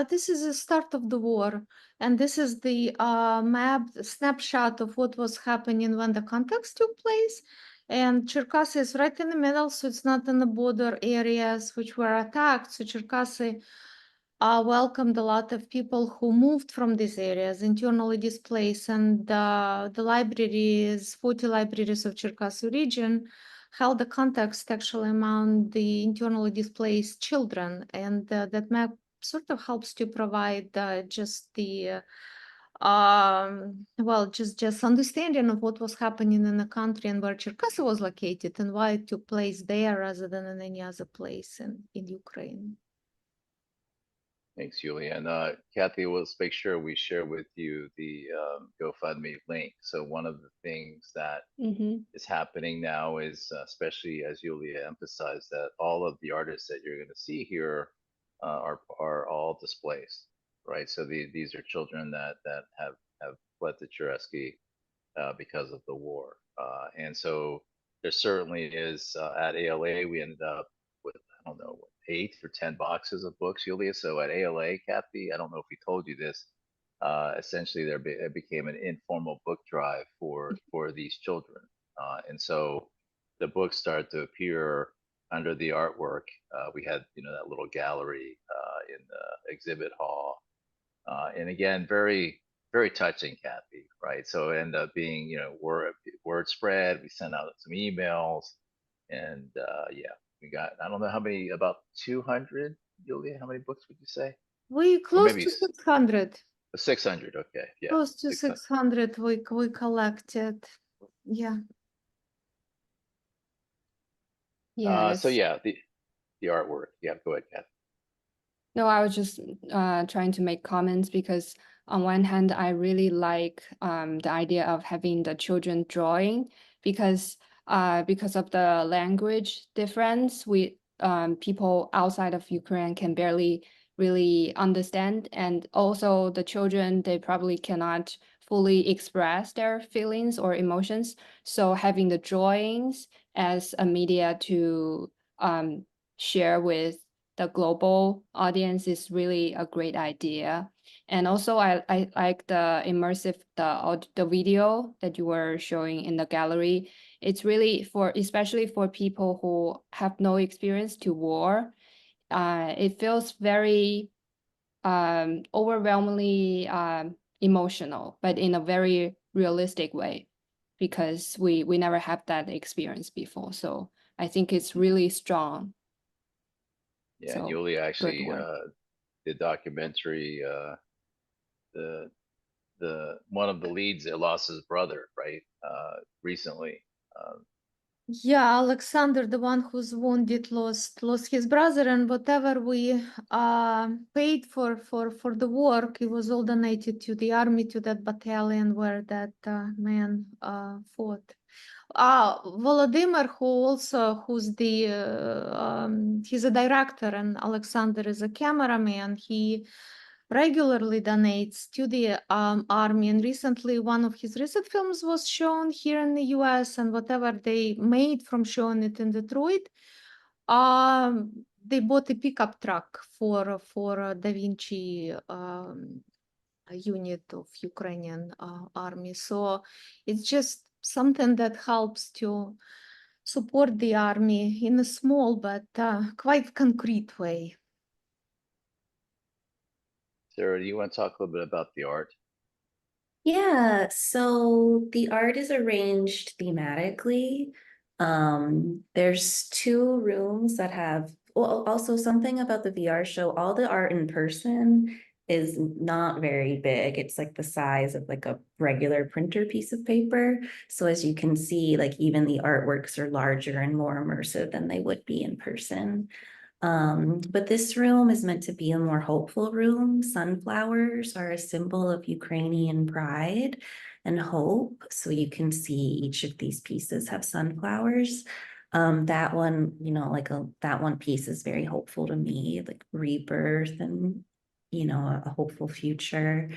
This is the start of the war, and this is the map, the snapshot of what was happening when the contacts took place. And Cherkasy is right in the middle, so it's not in the border areas which were attacked. So Cherkasy welcomed a lot of people who moved from these areas, internally displaced, and the libraries, 40 libraries of Cherkasy region, held the context actually among the internally displaced children, and that map sort of helps to provide just the well, just understanding of what was happening in the country and where Cherkasy was located and why it took place there rather than in any other place in Ukraine. Thanks, Julia. And Kathy, let's make sure we share with you the GoFundMe link. So one of the things that is happening now is, especially as Julia emphasized, that all of the artists that you're going to see here are all displaced, right? So these are children that have fled to Cherkasy because of the war. And so there certainly is, at ALA, we ended up with, I don't know, 8 or 10 boxes of books, Julia. So at ALA, Kathy, I don't know if we told you this, essentially it became an informal book drive for these children. And so the books started to appear under the artwork. We had, you know, that little gallery in the exhibit hall. And again, very, very touching, Kathy, right? So it ended up being, you know, word spread. We sent out some emails, and yeah, we got, I don't know how many, about 200, Julia, how many books would you say? We Or close maybe to 600. 600, okay, yeah. Close to 600. 600 we collected. Yeah. Yeah, So yeah, the artwork. Yeah, go ahead, Kathy. no, I was just trying to make comments because on one hand, I really like the idea of having the children drawing because of the language difference, we people outside of Ukraine can barely really understand, and also the children, they probably cannot fully express their feelings or emotions. So having the drawings as a media to share with the global audience is really a great idea. And also I like the immersive, the video that you were showing in the gallery. It's really for, especially for people who have no experience to war. It feels very overwhelmingly emotional, but in a very realistic way, because we never have that experience before. So I think it's really strong. Yeah, So, Julia actually work. the documentary, the one of the leads that lost his brother, right? Recently. Yeah, Alexander, the one who's wounded, lost his brother, and whatever we paid for the work, it was all donated to the army, to that battalion where that man fought. Volodymyr, who's the he's a director, and Alexander is a cameraman. He regularly donates to the army, and recently one of his recent films was shown here in the US, and whatever they made from showing it in Detroit, they bought a pickup truck for Da Vinci unit of Ukrainian army. So it's just something that helps to support the army in a small but quite concrete way. Sara, do you want to talk a little bit about the art? Yeah, so the art is arranged thematically. There's 2 rooms that have, well, also something about the VR show, all the art in person is not very big. It's like the size of like a regular printer piece of paper. So as you can see, like even the artworks are larger and more immersive than they would be in person. But this room is meant to be a more hopeful room. Sunflowers are a symbol of Ukrainian pride and hope. So you can see each of these pieces have sunflowers. That one, that one piece is very hopeful to me, like rebirth and, a hopeful future.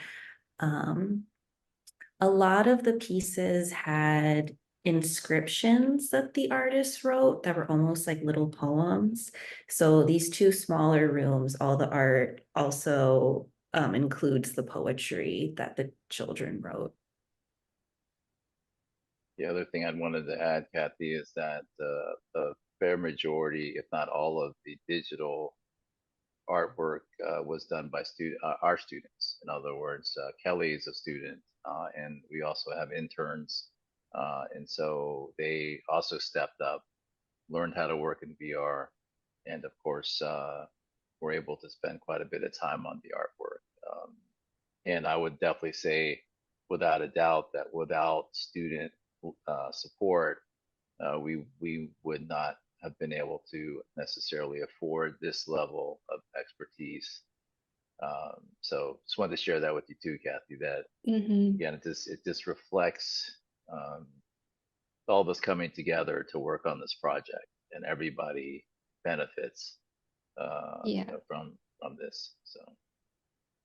A lot of the pieces had inscriptions that the artist wrote that were almost like little poems. So these two smaller rooms, all the art also includes the poetry that the children wrote. The other thing I'd wanted to add, Kathy, is that the fair majority, if not all of the digital artwork was done by our students. In other words, Kelly is a student, and we also have interns. And so they also stepped up, learned how to work in VR, and of course, were able to spend quite a bit of time on the artwork. And I would definitely say, without a doubt, that without student support, we would not have been able to necessarily afford this level of expertise. So just wanted to share that with you too, Kathy, that again, it just reflects all of us coming together to work on this project, and everybody benefits from this. So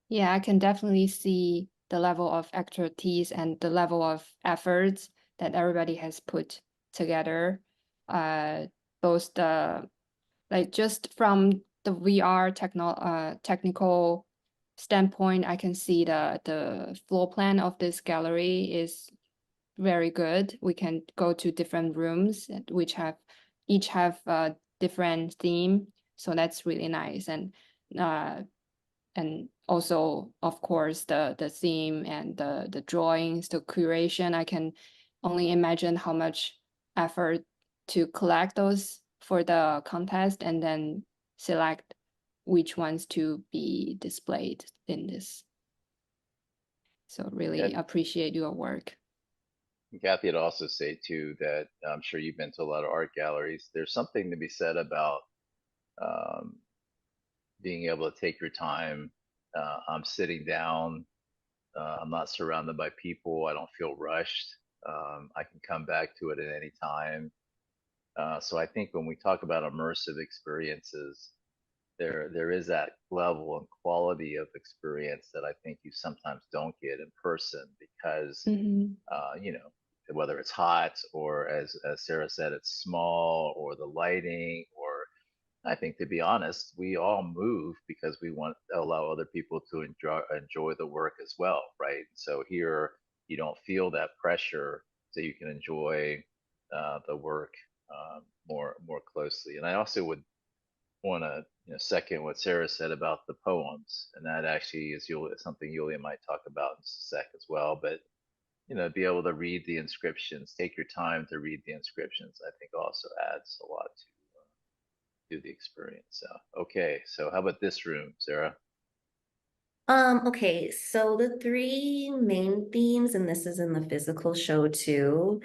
yeah, I can definitely see the level of expertise and the level of efforts that everybody has put together. Both the just from the VR technical standpoint, I can see the floor plan of this gallery is very good. We can go to different rooms which each have a different theme, so that's really nice. And also, of course, the theme and the drawings, the curation, I can only imagine how much effort to collect those for the contest and then select which ones to be displayed in this. So really appreciate your work. Kathy, I'd also say too that I'm sure you've been to a lot of art galleries. There's something to be said about being able to take your time. I'm sitting down. I'm not surrounded by people. I don't feel rushed. I can come back to it at any time. So I think when we talk about immersive experiences, there is that level and quality of experience that I think you sometimes don't get in person because, whether it's hot or as Sara said, it's small, or the lighting, or I think, to be honest, we all move because we want to allow other people to enjoy the work as well, right? So here you don't feel that pressure, so you can enjoy the work more closely. And I also would want to second what Sara said about the poems, and that actually is something Ulia might talk about in a sec as well. But be able to read the inscriptions, take your time to read the inscriptions, I think also adds a lot to the experience. So, okay, so how about this room, Sara? Okay, so the three main themes, and this is in the physical show too,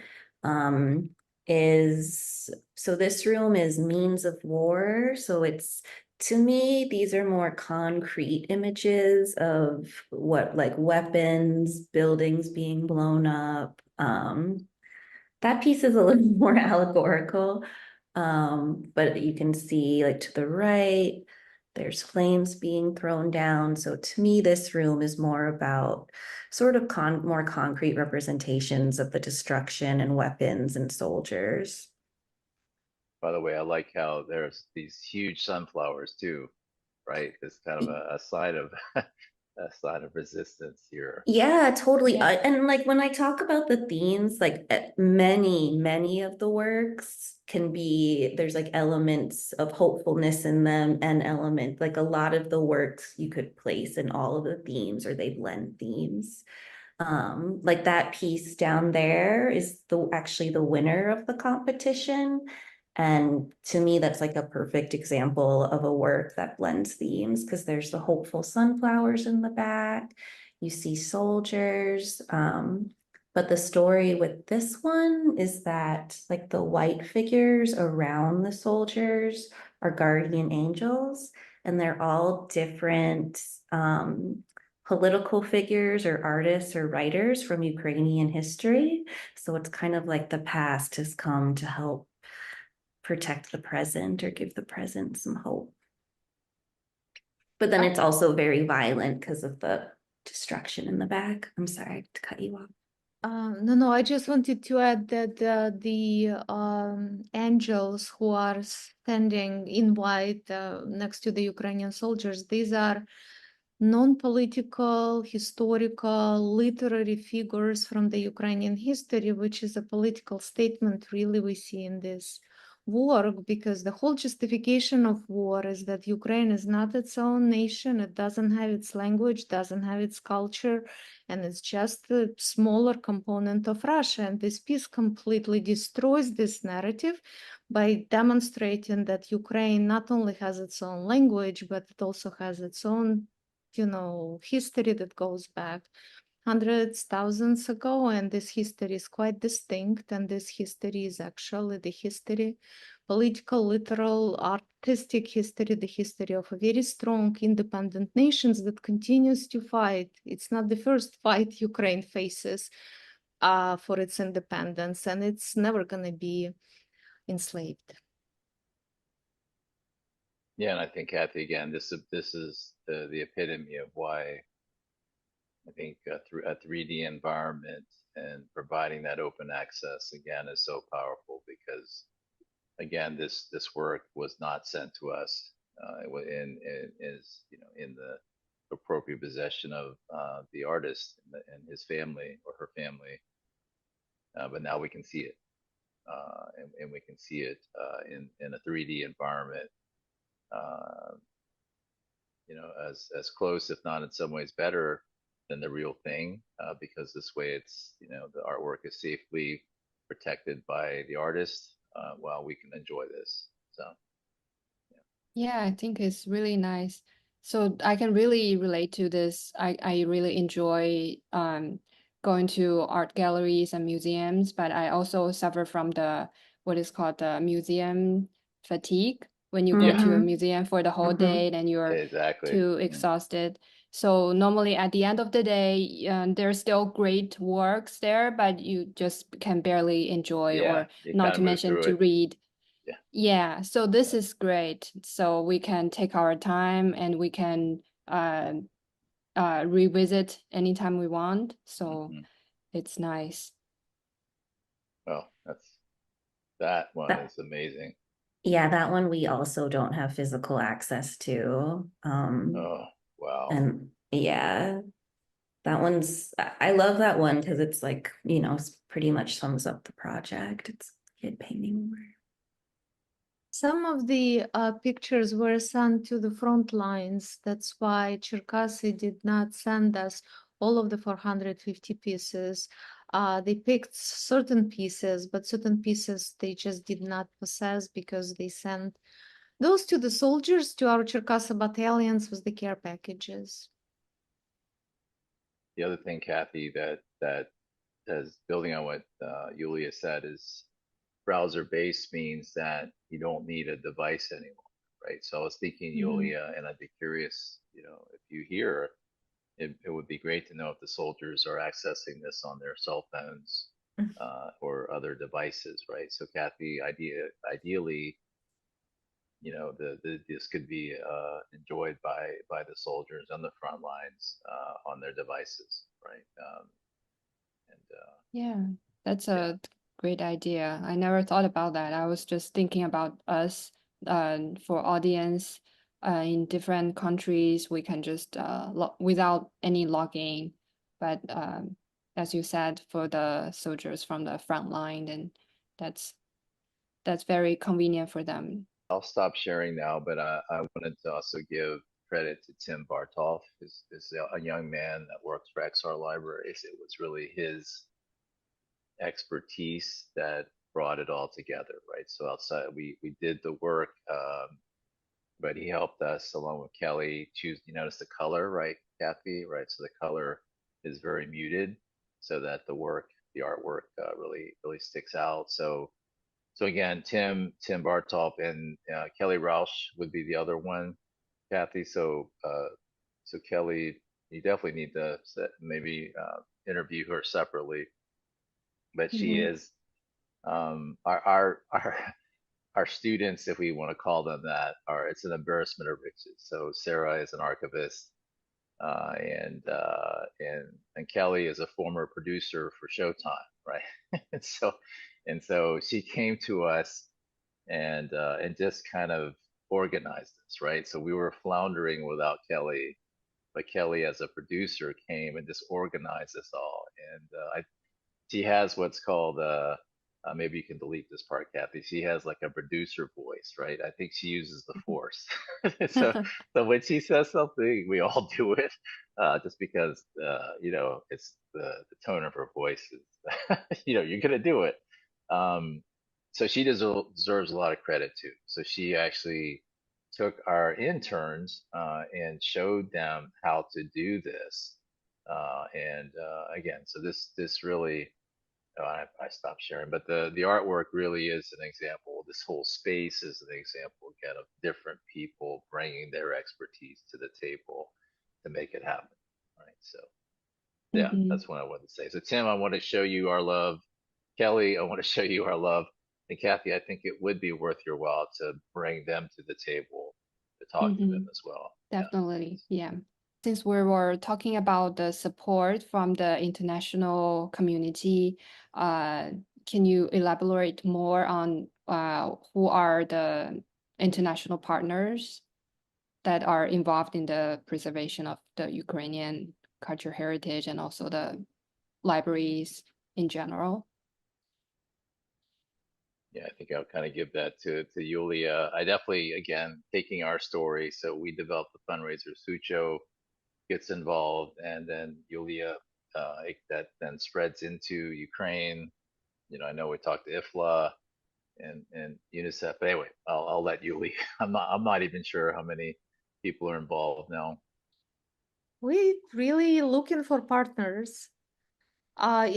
so this room is means of war. So it's, to me, these are more concrete images of what, like weapons, buildings being blown up. That piece is a little more allegorical, but you can see like to the right, there's flames being thrown down. So to me, this room is more about sort of more concrete representations of the destruction and weapons and soldiers. By the way, I like how there's these huge sunflowers too, right? It's kind of a sign of a sign of resistance here. Yeah, totally. Yeah. And like when I talk about the themes, like many of the works there's like elements of hopefulness in them, and like a lot of the works you could place in all of the themes, or they blend themes. Like that piece down there is actually the winner of the competition. And to me, that's like a perfect example of a work that blends themes, because there's the hopeful sunflowers in the back. You see soldiers. But the story with this one is that like the white figures around the soldiers are guardian angels, and they're all different political figures or artists or writers from Ukrainian history. So it's kind of like the past has come to help protect the present or give the present some hope. But then it's also very violent because of the destruction in the back. I'm sorry to cut you off. No, I just wanted to add that the angels who are standing in white next to the Ukrainian soldiers, these are non-political, historical, literary figures from the Ukrainian history, which is a political statement really we see in this work, because the whole justification of war is that Ukraine is not its own nation, it doesn't have its language, doesn't have its culture, and it's just a smaller component of Russia. And this piece completely destroys this narrative by demonstrating that Ukraine not only has its own language, but it also has its own, history that goes back hundreds, thousands ago, and this history is quite distinct, and this history is actually the history, political, literal, artistic history, the history of a very strong independent nations that continues to fight. It's not the first fight Ukraine faces for its independence, and it's never going to be enslaved. Yeah, and I think Kathy, again, this is the epitome of why I think through a 3D environment and providing that open access again is so powerful, because again, this work was not sent to us. It was is in the appropriate possession of the artist and his family or her family, but now we can see it, and we can see it in a 3D environment. As close, if not in some ways better than the real thing, because this way it's, the artwork is safely protected by the artist while we can enjoy this. So, Yeah, I think it's really nice. So I can really relate to this. I really enjoy going to art galleries and museums, but I also suffer from what is called the museum fatigue. When you go to a museum for the whole day, then you're exactly. too exhausted. So normally at the end of the day, there's still great works there, but you just can barely enjoy, or not to mention to read. Yeah, so this is great. So we can take our time and we can revisit anytime we want. So it's nice. Well, that one is amazing. Yeah, that one we also don't have physical access to. Oh, wow. And yeah, that one's, I love that one because it's like, pretty much sums up the project. It's kid painting work. Some of the pictures were sent to the front lines. That's why Cherkasy did not send us all of the 450 pieces. They picked certain pieces, but certain pieces they just did not possess because they sent those to the soldiers, to our Cherkasy battalions with the care packages. The other thing, Kathy, that is building on what Ulia said, is browser-based means that you don't need a device anymore, right? So I was thinking, Ulia, and I'd be curious, if you hear, it would be great to know if the soldiers are accessing this on their cell phones or other devices, right? So Kathy, ideally, this could be enjoyed by the soldiers on the front lines on their devices, right? Yeah, that's a great idea. I never thought about that. I was just thinking about us for audience in different countries. We can just without any login, but as you said, for the soldiers from the front line, and that's very convenient for them. I'll stop sharing now, but I wanted to also give credit to Tim Bartolf, who's a young man that works for XR Libraries. It was really his expertise that brought it all together, right? So outside, we did the work, but he helped us along with Kelly choose. You notice the color, right, Kathy? Right, so the color is very muted, so that the artwork, really sticks out. So again, Tim Bartolp and Kelly Rausch would be the other one, Kathy. So Kelly, you definitely need to maybe interview her separately, but she Mhm. is our students, if we want to call them that, are it's an embarrassment of riches. So Sara is an archivist, and Kelly is a former producer for Showtime, right? and so she came to us and just kind of organized us, right? So we were floundering without Kelly, but Kelly as a producer came and just organized us all. And she has what's called maybe you can delete this part, Kathy. She has like a producer voice, right? I think she uses the force. so so when she says something, we all do it, just because it's the tone of her voice is you're gonna do it. Um, so she deserves a lot of credit too. So she actually took our interns and showed them how to do this. And again, so this really I stopped sharing, but the artwork really is an example. This whole space is an example again of different people bringing their expertise to the table to make it happen. Right. So yeah, Mhm. that's what I wanted to say. So Tim, I want to show you our love. Kelly, I want to show you our love. And Kathy, I think it would be worth your while to bring them to the table to talk to them Mhm. as well. Yeah. Definitely. Yeah. Since we were talking about the support from the international community, uh, can you elaborate more on who are the international partners that are involved in the preservation of the Ukrainian culture heritage and also the libraries in general? Yeah, I think I'll kind of give that to Yulia. I definitely, again, taking our story. So we developed the fundraiser. SUCHO gets involved, and then Yulia, that then spreads into Ukraine. I know we talked to IFLA and UNICEF. But anyway, I'll let Yulia. I'm not even sure how many people are involved now. We really looking for partners.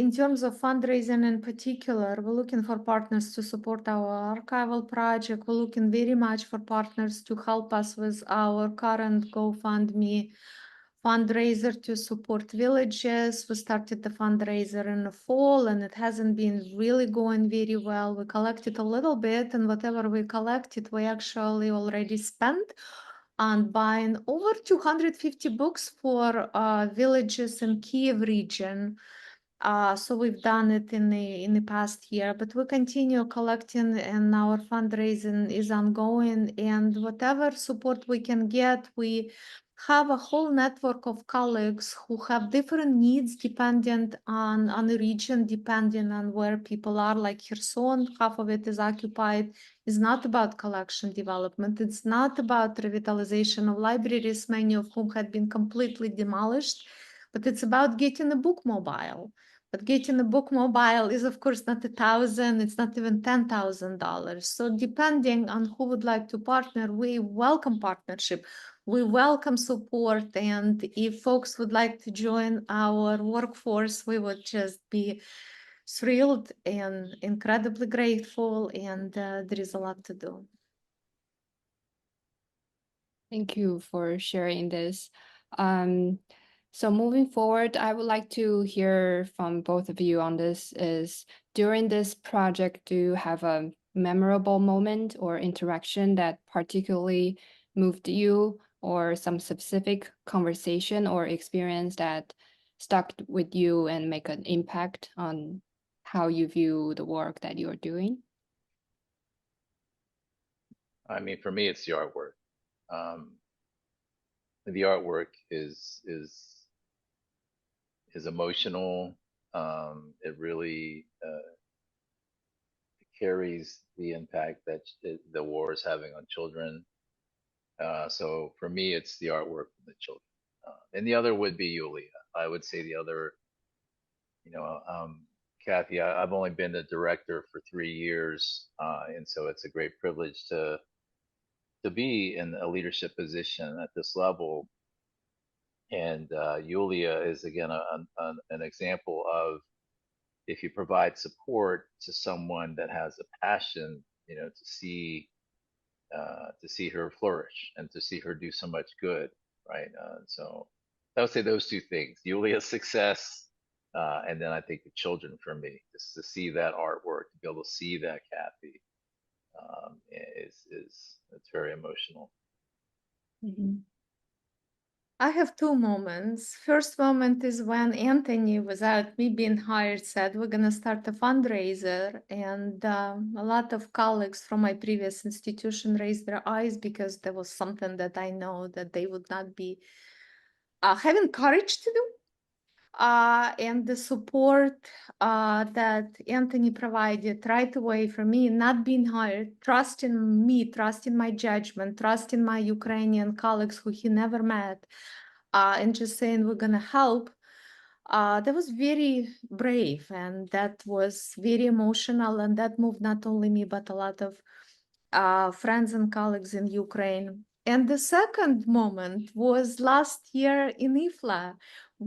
In terms of fundraising in particular, we're looking for partners to support our archival project. We're looking very much for partners to help us with our current GoFundMe fundraiser to support villages. We started the fundraiser in the fall and it hasn't been really going very well. We collected a little bit, and whatever we collected, we actually already spent on buying over 250 books for villages in Kiev region. So we've done it in the past year, but we continue collecting and our fundraising is ongoing, and whatever support we can get, we have a whole network of colleagues who have different needs dependent on the region, depending on where people are. Like Kherson, half of it is occupied. It's not about collection development. It's not about revitalization of libraries, many of whom had been completely demolished, but it's about getting a book mobile. But getting a book mobile is, of course, not $1,000, it's not even $10,000. So depending on who would like to partner, we welcome partnership. We welcome support. And if folks would like to join our workforce, we would just be thrilled and incredibly grateful. And there is a lot to do. Thank you for sharing this. So moving forward, I would like to hear from both of you on this is during this project, do you have a memorable moment or interaction that particularly moved you or some specific conversation or experience that stuck with you and make an impact on how you view the work that you're doing? I mean, for me, it's the artwork. The artwork is emotional. It really carries the impact that the war is having on children. So for me, it's the artwork from the children. And the other would be Yulia. I would say the other, you know, um, Kathy. I've only been the director for 3 years, and so it's a great privilege to be in a leadership position at this level. And Ulia is again an example of, if you provide support to someone that has a passion, to see her flourish and to see her do so much good, right? So I would say those two things: Yulia's success, and then I think the children for me, just to see that artwork, to be able to see that, Kathy, it's very emotional. I have two moments. First moment is when Anthony, without me being hired, said we're going to start a fundraiser, and a lot of colleagues from my previous institution raised their eyes because there was something that I know that they would not be having courage to do. And the support that Anthony provided right away for me, not being hired, trusting me, trusting my judgment, trusting my Ukrainian colleagues who he never met, and just saying we're gonna help. That was very brave, and that was very emotional, and that moved not only me but a lot of friends and colleagues in Ukraine. And the second moment was last year in IFLA,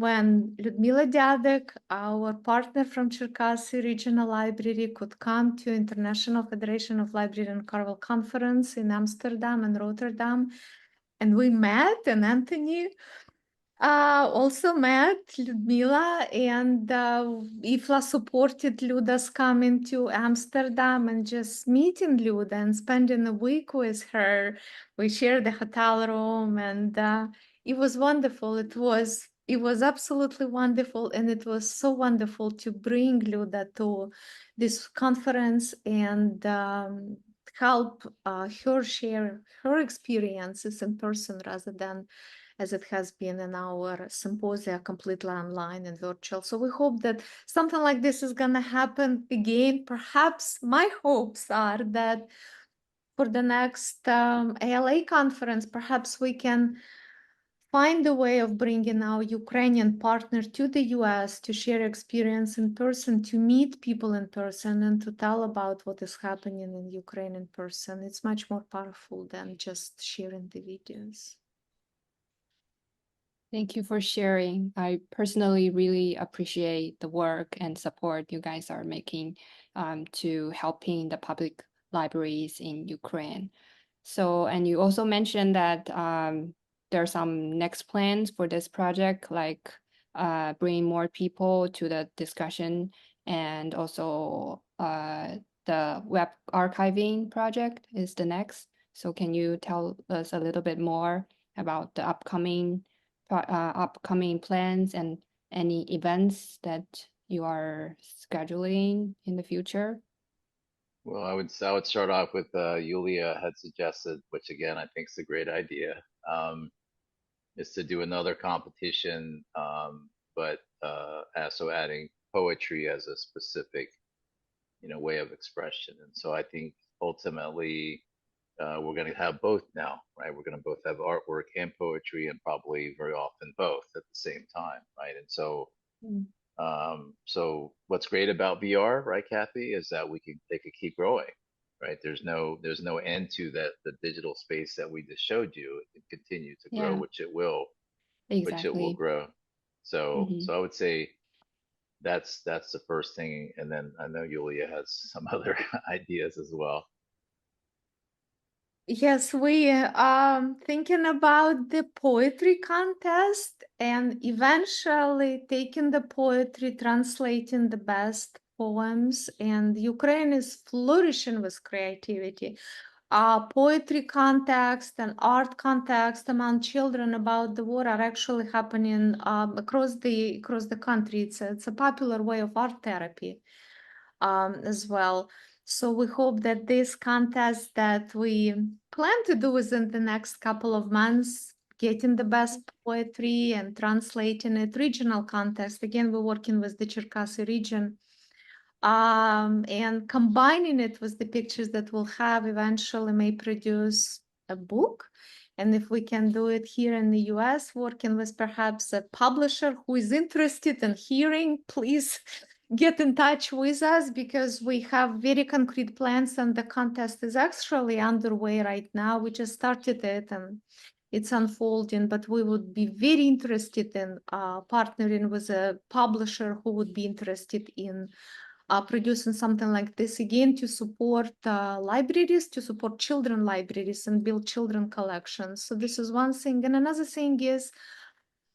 when Lyudmila Dadek, our partner from Cherkasy Regional Library, could come to International Federation of Library and Carvel Conference in Amsterdam and Rotterdam. And we met, and Anthony also met Lyudmila, and IFLA supported Luda's coming to Amsterdam, and just meeting Luda and spending a week with her. We shared the hotel room, and it was wonderful. It was absolutely wonderful, and it was so wonderful to bring Luda to this conference and help her share her experiences in person rather than as it has been in our symposia, completely online and virtual. So we hope that something like this is going to happen again. Perhaps my hopes are that for the next ALA conference, perhaps we can find a way of bringing our Ukrainian partner to the US to share experience in person, to meet people in person, and to tell about what is happening in Ukraine in person. It's much more powerful than just sharing the videos. Thank you for sharing. I personally really appreciate the work and support you guys are making to helping the public libraries in Ukraine. So, and you also mentioned that there are some next plans for this project, like bringing more people to the discussion, and also the web archiving project is the next. So can you tell us a little bit more about the upcoming plans and any events that you are scheduling in the future? Well, I would start off with Yulia had suggested, which again I think is a great idea, is to do another competition, but also adding poetry as a specific, way of expression. And so I think ultimately we're going to have both now, right? We're going to both have artwork and poetry, and probably very often both at the same time, right? And so, so what's great about VR, right, Kathy, is that they could keep growing, right? There's no end to that. The digital space that we just showed you, it can continue to grow, Yeah. which it will Exactly. grow. So, so I would say that's the first thing, and then I know Yulia has some other ideas as well. Yes, we are thinking about the poetry contest and eventually taking the poetry, translating the best poems, and Ukraine is flourishing with creativity. Poetry context and art context among children about the war are actually happening across the country. It's a popular way of art therapy as well. So we hope that this contest that we plan to do within the next couple of months, getting the best poetry and translating it, regional contest. Again, we're working with the Cherkasy region, and combining it with the pictures that we'll have eventually may produce a book. And if we can do it here in the US, working with perhaps a publisher who is interested in hearing, please get in touch with us, because we have very concrete plans, and the contest is actually underway right now. We just started it and it's unfolding, but we would be very interested in partnering with a publisher who would be interested in producing something like this, again, to support libraries, to support children libraries and build children collections. So this is one thing. And another thing is,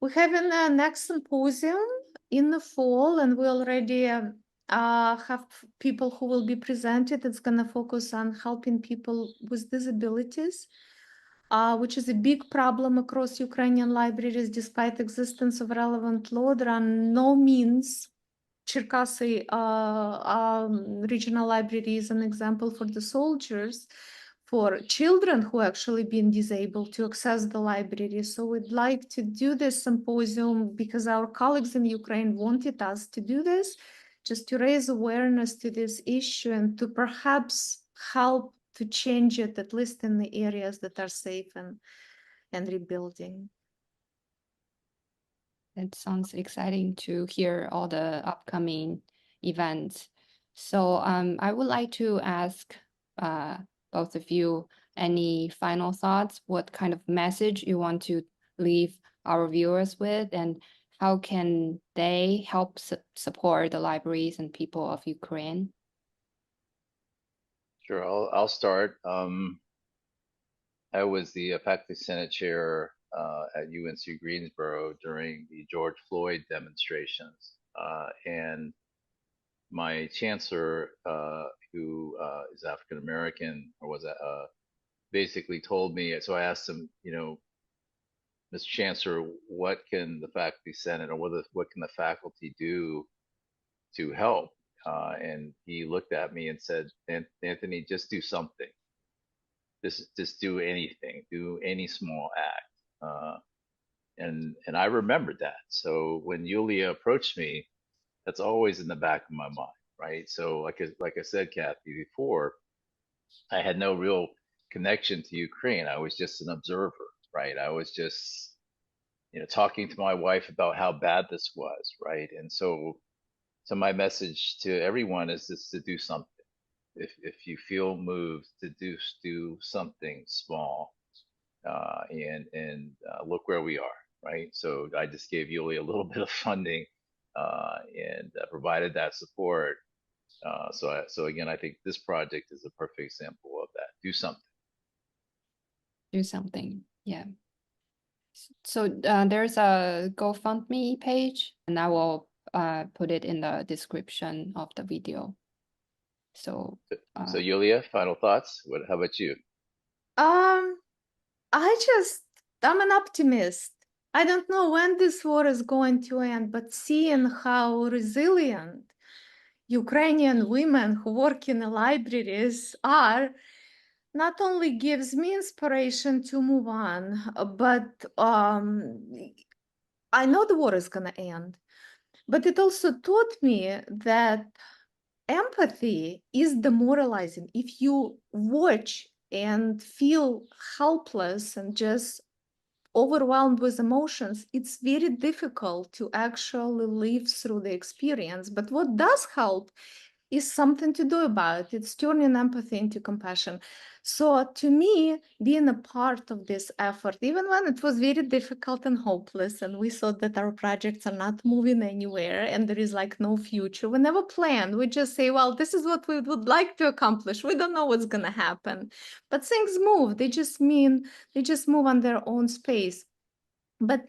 we're having a next symposium in the fall, and we already have people who will be presented. It's going to focus on helping people with disabilities, which is a big problem across Ukrainian libraries. Despite existence of relevant law, there are no means. Cherkasy regional library is an example for the soldiers, for children who actually been disabled to access the library. So we'd like to do this symposium because our colleagues in Ukraine wanted us to do this, just to raise awareness to this issue and to perhaps help to change it, at least in the areas that are safe and rebuilding. It sounds exciting to hear all the upcoming events. So I would like to ask both of you any final thoughts, what kind of message you want to leave our viewers with, and how can they help support the libraries and people of Ukraine? Sure, I'll start. I was the faculty senate chair at UNC Greensboro during the George Floyd demonstrations, and my chancellor, who is African American, or was basically told me. So I asked him, Mr. Chancellor, what can the faculty senate, or what can the faculty do to help? And he looked at me and said, Anthony, just do something. Just do anything, do any small act. And I remembered that. So when Ulia approached me, that's always in the back of my mind, right? So like I said, Kathy, before, I had no real connection to Ukraine. I was just an observer, right? I was just, talking to my wife about how bad this was, right? And so my message to everyone is just to do something. If you feel moved to do something small, and look where we are, right? So I just gave Yuli a little bit of funding, and provided that support. So again, I think this project is a perfect example of that. Do something. Do something, yeah. So there's a GoFundMe page, and I will put it in the description of the video. So Yulia, final thoughts? How about you? I'm an optimist. I don't know when this war is going to end, but seeing how resilient Ukrainian women who work in the libraries are, not only gives me inspiration to move on, but I know the war is going to end. But it also taught me that empathy is demoralizing. If you watch and feel helpless and just overwhelmed with emotions, it's very difficult to actually live through the experience. But what does help is something to do about it. It's turning empathy into compassion. So to me, being a part of this effort, even when it was very difficult and hopeless, and we thought that our projects are not moving anywhere and there is like no future, we never planned. We just say, well, this is what we would like to accomplish. We don't know what's going to happen. But things move. They just move on their own space. But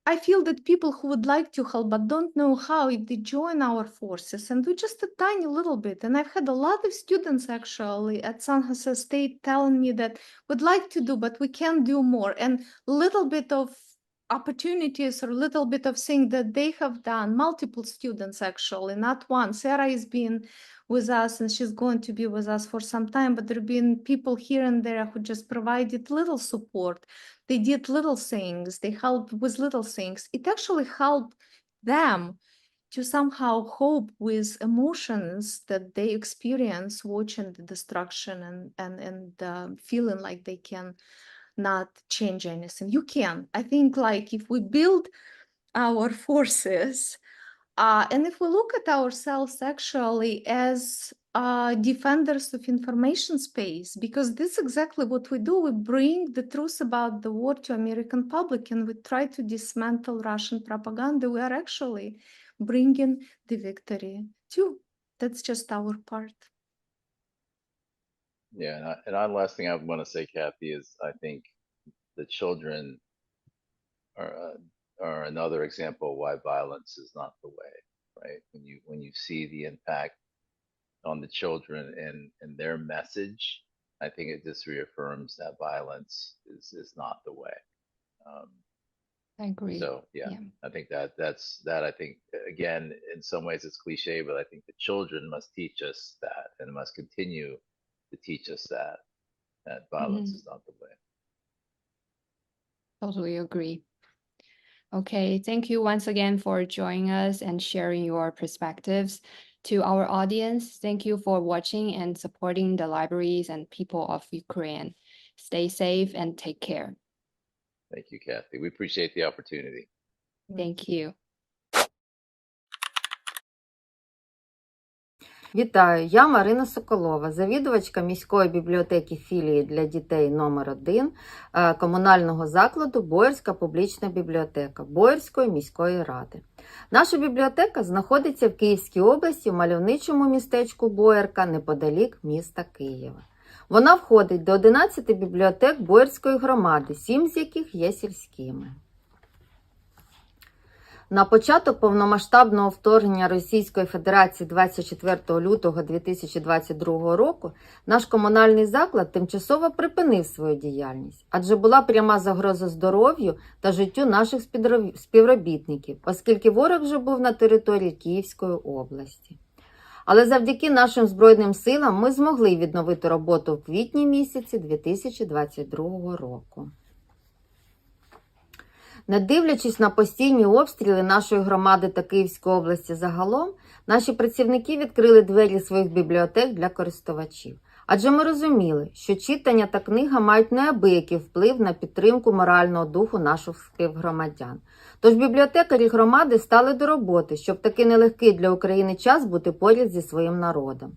I feel that people who would like to help but don't know how, if they join our forces and do just a tiny little bit. And I've had a lot of students actually at San Jose State telling me that would like to do, but we can do more. And little bit of opportunities or a little bit of thing that they have done, multiple students actually, not one. Sara has been with us and she's going to be with us for some time, but there have been people here and there who just provided little support. They did little things, they helped with little things. It actually helped them to somehow cope with emotions that they experience watching the destruction and feeling like they can not change anything. You can. I think like if we build our forces And if we look at ourselves actually as defenders of information space, because this is exactly what we do. We bring the truth about the war to American public and we try to dismantle Russian propaganda. We are actually bringing the victory too. That's just our part. Yeah, and last thing I want to say, Kathy, is I think the children are another example of why violence is not the way, right? When you see the impact on the children and their message, I think it just reaffirms that violence is not the way. I agree. So yeah, I think that's I think, again, in some ways it's cliche, but I think the children must teach us that and must continue to teach us that violence is not the way. Totally agree. Okay, thank you once again for joining us and sharing your perspectives. To our audience, thank you for watching and supporting the libraries and people of Ukraine. Stay safe and take care. Thank you, Kathy. We appreciate the opportunity. Thank you. Вітаю, я Марина Соколова, завідувачка міської бібліотеки філії для дітей номер 1 комунального закладу Боярська публічна бібліотека Боярської міської ради. Наша бібліотека знаходиться в Київській області в мальовничому містечку Боярка неподалік міста Києва. Вона входить до 11 бібліотек Боярської громади, 7 з яких є сільськими. На початок повномасштабного вторгнення Російської Федерації 24 лютого 2022 року наш комунальний заклад тимчасово припинив свою діяльність, адже була пряма загроза здоров'ю та життю наших співробітників, оскільки ворог вже був на території Київської області. Але завдяки нашим Збройним силам ми змогли відновити роботу в квітні місяці 2022 року. Не дивлячись на постійні обстріли нашої громади та Київської області загалом, наші працівники відкрили двері своїх бібліотек для користувачів. Адже ми розуміли, що читання та книга мають неабиякий вплив на підтримку морального духу наших співгромадян. Тож бібліотекарі громади стали до роботи, щоб в такий нелегкий для України час бути поряд зі своїм народом.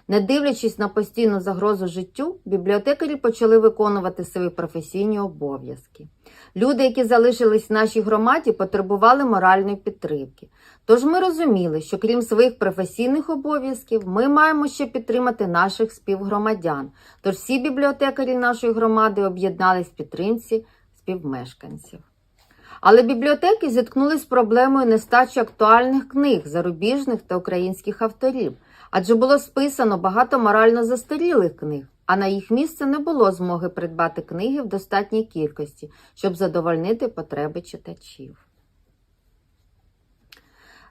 Не дивлячись на постійну загрозу життю, бібліотекарі почали виконувати свої професійні обов'язки. Люди, які залишились в нашій громаді, потребували моральної підтримки. Тож ми розуміли, що крім своїх професійних обов'язків, ми маємо ще підтримати наших співгромадян. Тож всі бібліотекарі нашої громади об'єднались в підтримці співмешканців. Але бібліотеки зіткнулись з проблемою нестачі актуальних книг зарубіжних та українських авторів, адже було списано багато морально застарілих книг, а на їх місце не було змоги придбати книги в достатній кількості, щоб задовольнити потреби читачів.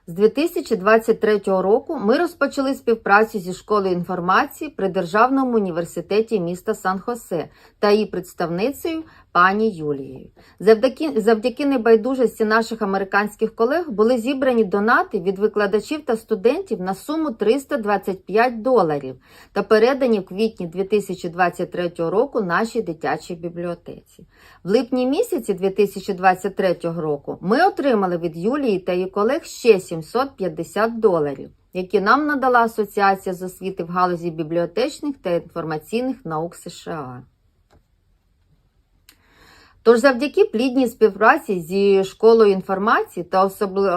З 2023 року ми розпочали співпрацю зі школою інформації при Державному університеті міста Сан-Хосе та її представницею пані Юлією. Завдяки небайдужості наших американських колег були зібрані донати від викладачів та студентів на суму $325 та передані в квітні 2023 року нашій дитячій бібліотеці. В липні місяці 2023 року ми отримали від Юлії та її колег ще $750, які нам надала Асоціація з освіти в галузі бібліотечних та інформаційних наук США. Тож завдяки плідній співпраці зі школою інформації та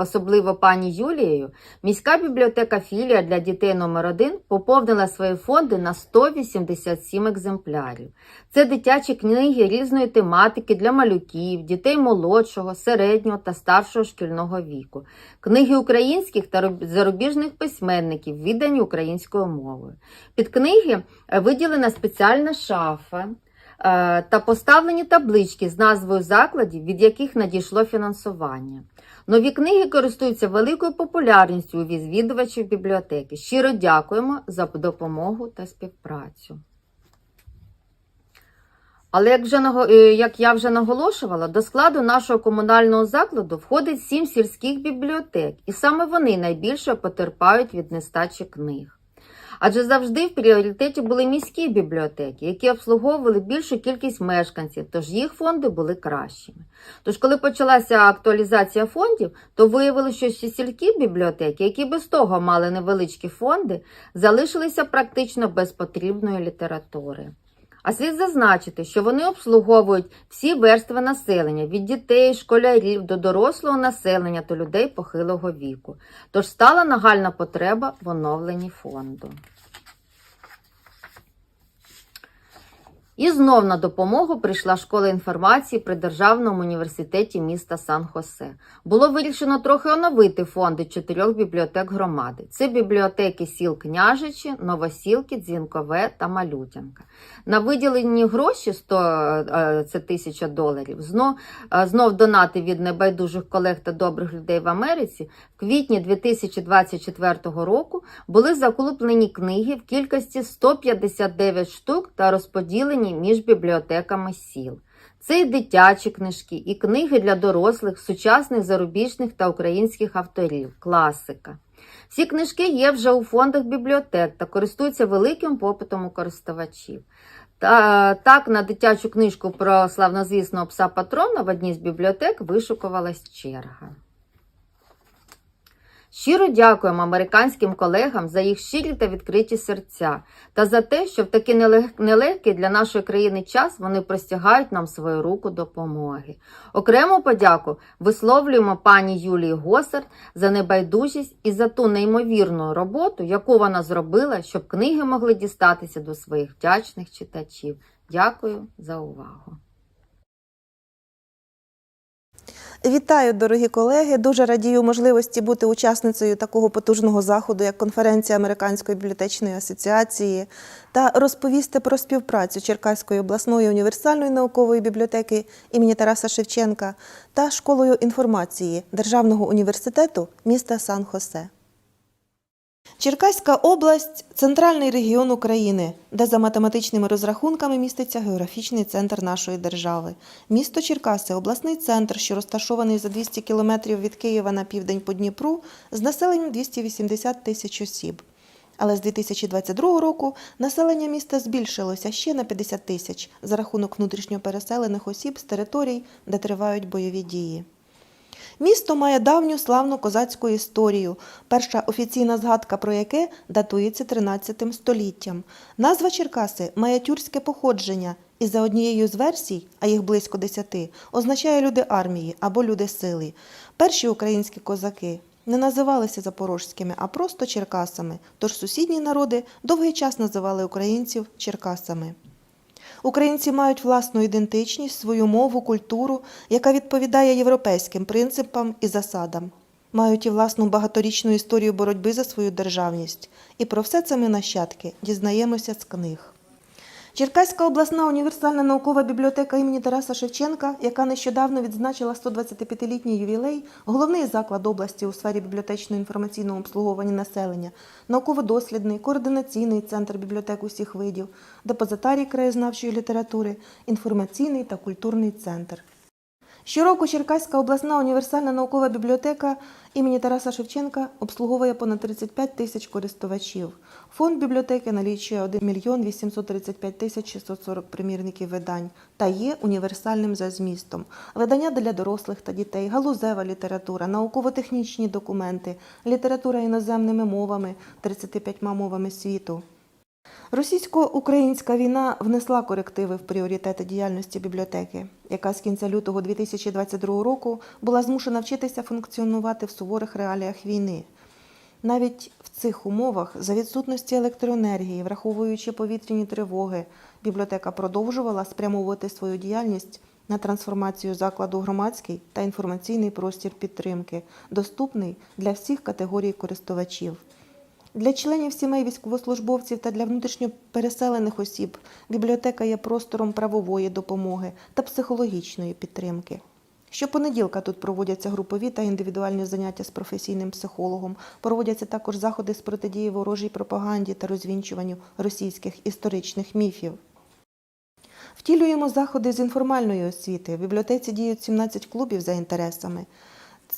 особливо пані Юлією, міська бібліотека філія для дітей номер 1 поповнила свої фонди на 187 екземплярів. Це дитячі книги різної тематики для малюків, дітей молодшого, середнього та старшого шкільного віку, книги українських та зарубіжних письменників, видані українською мовою. Під книги виділена спеціальна шафа та поставлені таблички з назвою закладів, від яких надійшло фінансування. Нові книги користуються великою популярністю у відвідувачів бібліотеки. Щиро дякуємо за допомогу та співпрацю. Але, як я вже наголошувала, до складу нашого комунального закладу входить 7 сільських бібліотек, і саме вони найбільше потерпають від нестачі книг. Адже завжди в пріоритеті були міські бібліотеки, які обслуговували більшу кількість мешканців, тож їх фонди були кращими. Тож, коли почалася актуалізація фондів, то виявилося, що всі сільські бібліотеки, які без того мали невеличкі фонди, залишилися практично без потрібної літератури. А слід зазначити, що вони обслуговують всі верстви населення, від дітей, школярів до дорослого населення та людей похилого віку. Тож стала нагальна потреба в оновленні фонду. І знов на допомогу прийшла школа інформації при Державному університеті міста Сан-Хосе. Було вирішено трохи оновити фонди 4 бібліотек громади. Це бібліотеки сіл Княжичі, Новосілки, Дзвінкове та Малютянка. На виділені гроші, це $1000, знов донати від небайдужих колег та добрих людей в Америці, в квітні 2024 року були закуплені книги в кількості 159 штук та розподілені між бібліотеками сіл. Це і дитячі книжки, і книги для дорослих, сучасних зарубіжних та українських авторів, класика. Всі книжки є вже у фондах бібліотек та користуються великим попитом у користувачів. Так, на дитячу книжку про славнозвісного пса-патрона в одній з бібліотек вишукувалась черга. Щиро дякуємо американським колегам за їх щирі та відкриті серця та за те, що в такий нелегкий для нашої країни час вони простягають нам свою руку допомоги. Окрему подяку висловлюємо пані Юлії Госарт за небайдужість і за ту неймовірну роботу, яку вона зробила, щоб книги могли дістатися до своїх вдячних читачів. Дякую за увагу. Вітаю, дорогі колеги! Дуже радію можливості бути учасницею такого потужного заходу, як конференція Американської бібліотечної асоціації, та розповісти про співпрацю Черкаської обласної універсальної наукової бібліотеки імені Тараса Шевченка та Школою інформації Державного університету міста Сан-Хосе. Черкаська область – центральний регіон України, де за математичними розрахунками міститься географічний центр нашої держави. Місто Черкаси – обласний центр, що розташований за 200 кілометрів від Києва на південь по Дніпру, з населенням 280 тисяч осіб. Але з 2022 року населення міста збільшилося ще на 50 тисяч за рахунок внутрішньо переселених осіб з територій, де тривають бойові дії. Місто має давню славну козацьку історію, перша офіційна згадка про яке датується 13 століттям. Назва Черкаси має тюркське походження і за однією з версій, а їх близько 10, означає «люди армії» або «люди сили». Перші українські козаки не називалися запорожськими, а просто черкасами, тож сусідні народи довгий час називали українців черкасами. Українці мають власну ідентичність, свою мову, культуру, яка відповідає європейським принципам і засадам. Мають і власну багаторічну історію боротьби за свою державність. І про все це ми, нащадки, дізнаємося з книг. Черкаська обласна універсальна наукова бібліотека імені Тараса Шевченка, яка нещодавно відзначила 125-літній ювілей, головний заклад області у сфері бібліотечно-інформаційного обслуговування населення, науково-дослідний, координаційний центр бібліотек усіх видів, депозитарій краєзнавчої літератури, інформаційний та культурний центр. Щороку Черкаська обласна універсальна наукова бібліотека імені Тараса Шевченка обслуговує понад 35 тисяч користувачів. Фонд бібліотеки налічує 1 мільйон 835 тисяч 640 примірників видань та є універсальним за змістом. Видання для дорослих та дітей, галузева література, науково-технічні документи, література іноземними мовами, 35 мовами світу. Російсько-українська війна внесла корективи в пріоритети діяльності бібліотеки, яка з кінця лютого 2022 року була змушена вчитися функціонувати в суворих реаліях війни. Навіть в цих умовах, за відсутності електроенергії, враховуючи повітряні тривоги, бібліотека продовжувала спрямовувати свою діяльність на трансформацію закладу в громадський та інформаційний простір підтримки, доступний для всіх категорій користувачів. Для членів сімей військовослужбовців та для внутрішньо переселених осіб бібліотека є простором правової допомоги та психологічної підтримки. Щопонеділка тут проводяться групові та індивідуальні заняття з професійним психологом, проводяться також заходи з протидії ворожій пропаганді та розвінчуванню російських історичних міфів. Втілюємо заходи з інформальної освіти. В бібліотеці діють 17 клубів за інтересами.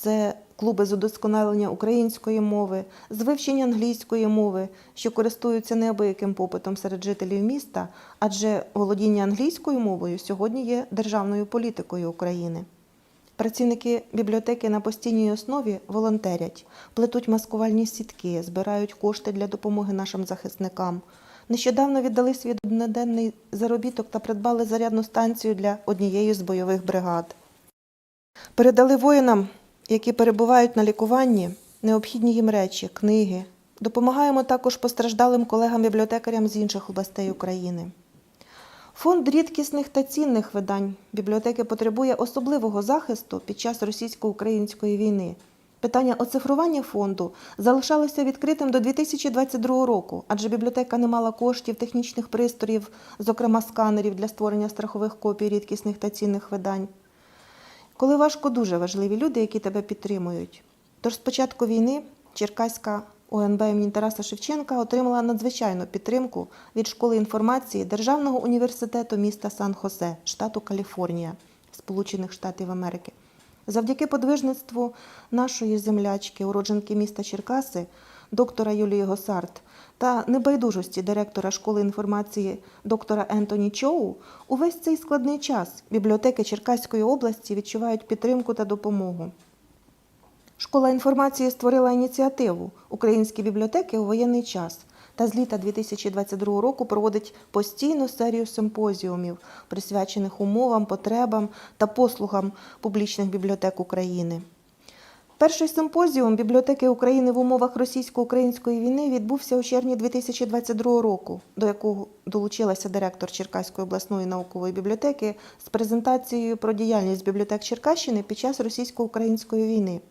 Це клуби з удосконалення української мови, з вивчення англійської мови, що користуються неабияким попитом серед жителів міста, адже володіння англійською мовою сьогодні є державною політикою України. Працівники бібліотеки на постійній основі волонтерять, плетуть маскувальні сітки, збирають кошти для допомоги нашим захисникам. Нещодавно віддали свій одноденний заробіток та придбали зарядну станцію для однієї з бойових бригад. Передали воїнам, які перебувають на лікуванні, необхідні їм речі, книги. Допомагаємо також постраждалим колегам-бібліотекарям з інших областей України. Фонд рідкісних та цінних видань бібліотеки потребує особливого захисту під час російсько-української війни. Питання оцифрування фонду залишалося відкритим до 2022 року, адже бібліотека не мала коштів, технічних пристроїв, зокрема сканерів для створення страхових копій рідкісних та цінних видань. Коли важко, дуже важливі люди, які тебе підтримують. Тож з початку війни Черкаська ОНБ імені Тараса Шевченка отримала надзвичайну підтримку від школи інформації Державного університету міста Сан-Хосе, штату Каліфорнія, Сполучених Штатів Америки. Завдяки подвижництву нашої землячки, уродженки міста Черкаси, доктора Юлії Госарт, та небайдужості директора школи інформації доктора Ентоні Чоу, увесь цей складний час бібліотеки Черкаської області відчувають підтримку та допомогу. Школа інформації створила ініціативу «Українські бібліотеки у воєнний час» та з літа 2022 року проводить постійну серію симпозіумів, присвячених умовам, потребам та послугам публічних бібліотек України. Перший симпозіум «Бібліотеки України в умовах російсько-української війни» відбувся у червні 2022 року, до якого долучилася директор Черкаської обласної наукової бібліотеки з презентацією про діяльність бібліотек Черкащини під час російсько-української війни.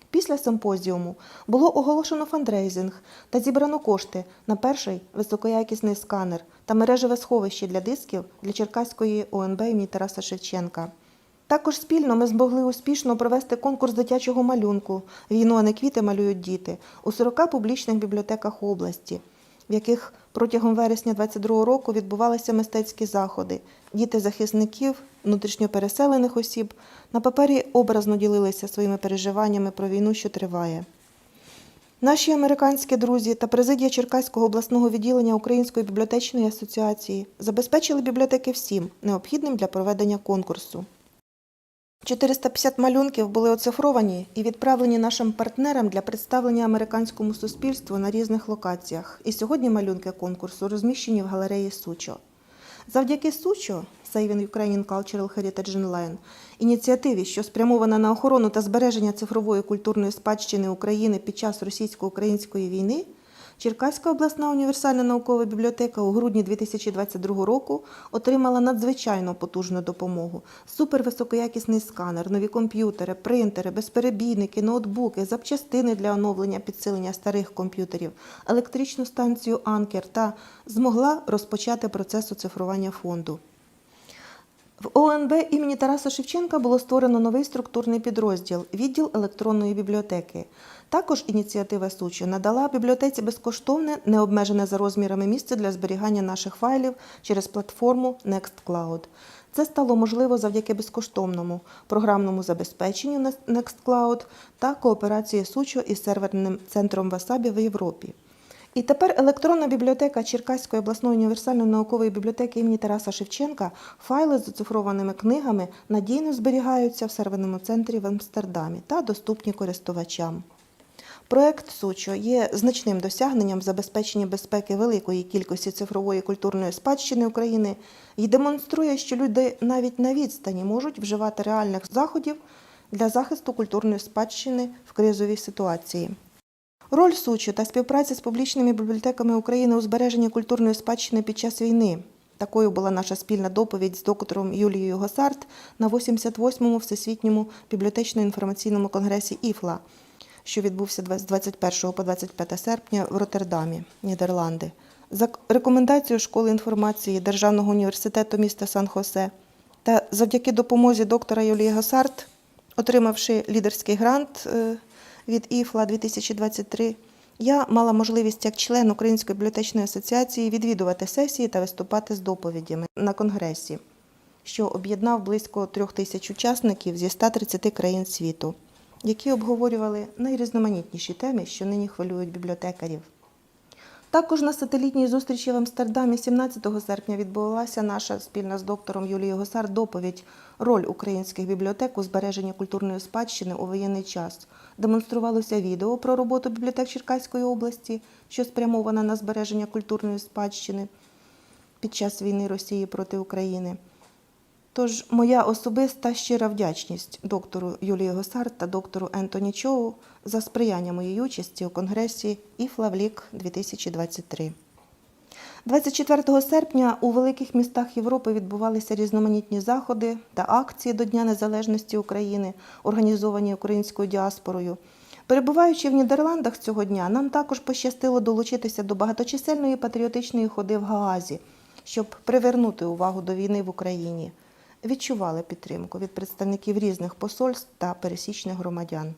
Після симпозіуму було оголошено фандрейзинг та зібрано кошти на перший високоякісний сканер та мережеве сховище для дисків для Черкаської ОНБ імені Тараса Шевченка. Також спільно ми змогли успішно провести конкурс дитячого малюнку «Війну, а не квіти малюють діти» у 40 публічних бібліотеках області, в яких протягом вересня 2022 року відбувалися мистецькі заходи. Діти захисників, внутрішньопереселених осіб на папері образно ділилися своїми переживаннями про війну, що триває. Наші американські друзі та президія Черкаського обласного відділення Української бібліотечної асоціації забезпечили бібліотеки всім необхідним для проведення конкурсу. 450 малюнків були оцифровані і відправлені нашим партнерам для представлення американському суспільству на різних локаціях. І сьогодні малюнки конкурсу розміщені в галереї SUCHO. Завдяки SUCHO, Saving Ukrainian Cultural Heritage Online, ініціативі, що спрямована на охорону та збереження цифрової культурної спадщини України під час російсько-української війни, Черкаська обласна універсальна наукова бібліотека у грудні 2022 року отримала надзвичайно потужну допомогу. Супервисокоякісний сканер, нові комп'ютери, принтери, безперебійники, ноутбуки, запчастини для оновлення, підсилення старих комп'ютерів, електричну станцію «Анкер» та змогла розпочати процес оцифрування фонду. В ОНБ імені Тараса Шевченка було створено новий структурний підрозділ – відділ електронної бібліотеки. Також ініціатива SUCHO надала бібліотеці безкоштовне, необмежене за розмірами місце для зберігання наших файлів через платформу Nextcloud. Це стало можливо завдяки безкоштовному програмному забезпеченню Nextcloud та кооперації SUCHO із серверним центром Wasabi в Європі. І тепер електронна бібліотека Черкаської обласної універсальної наукової бібліотеки імені Тараса Шевченка, файли з оцифрованими книгами надійно зберігаються в серверному центрі в Амстердамі та доступні користувачам. Проект SUCHO є значним досягненням в забезпеченні безпеки великої кількості цифрової культурної спадщини України і демонструє, що люди навіть на відстані можуть вживати реальних заходів для захисту культурної спадщини в кризовій ситуації. Роль SUCHO та співпраця з публічними бібліотеками України у збереженні культурної спадщини під час війни. Такою була наша спільна доповідь з доктором Юлією Госарт на 88-му Всесвітньому бібліотечно-інформаційному конгресі IFLA, що відбувся з 21 по 25 серпня в Роттердамі, Нідерланди. За рекомендацією школи інформації Державного університету міста Сан-Хосе та завдяки допомозі доктора Юлії Госарт, отримавши лідерський грант від IFLA 2023, я мала можливість як член Української бібліотечної асоціації відвідувати сесії та виступати з доповідями на конгресі, що об'єднав близько 3000 учасників зі 130 країн світу. які обговорювали найрізноманітніші теми, що нині хвилюють бібліотекарів. Також на сателітній зустрічі в Амстердамі 17 серпня відбулася наша спільна з доктором Юлією Госарт доповідь «Роль українських бібліотек у збереженні культурної спадщини у воєнний час». Демонструвалося відео про роботу бібліотек Черкаської області, що спрямована на збереження культурної спадщини під час війни Росії проти України. Тож моя особиста щира вдячність доктору Юлії Госарт та доктору Ентоні Чоу за сприяння моїй участі у конгресі IFLA 2023. 24 серпня у великих містах Європи відбувалися різноманітні заходи та акції до Дня Незалежності України, організовані українською діаспорою. Перебуваючи в Нідерландах цього дня, нам також пощастило долучитися до багаточисельної патріотичної ходи в Гаазі, щоб привернути увагу до війни в Україні. Відчували підтримку від представників різних посольств та пересічних громадян.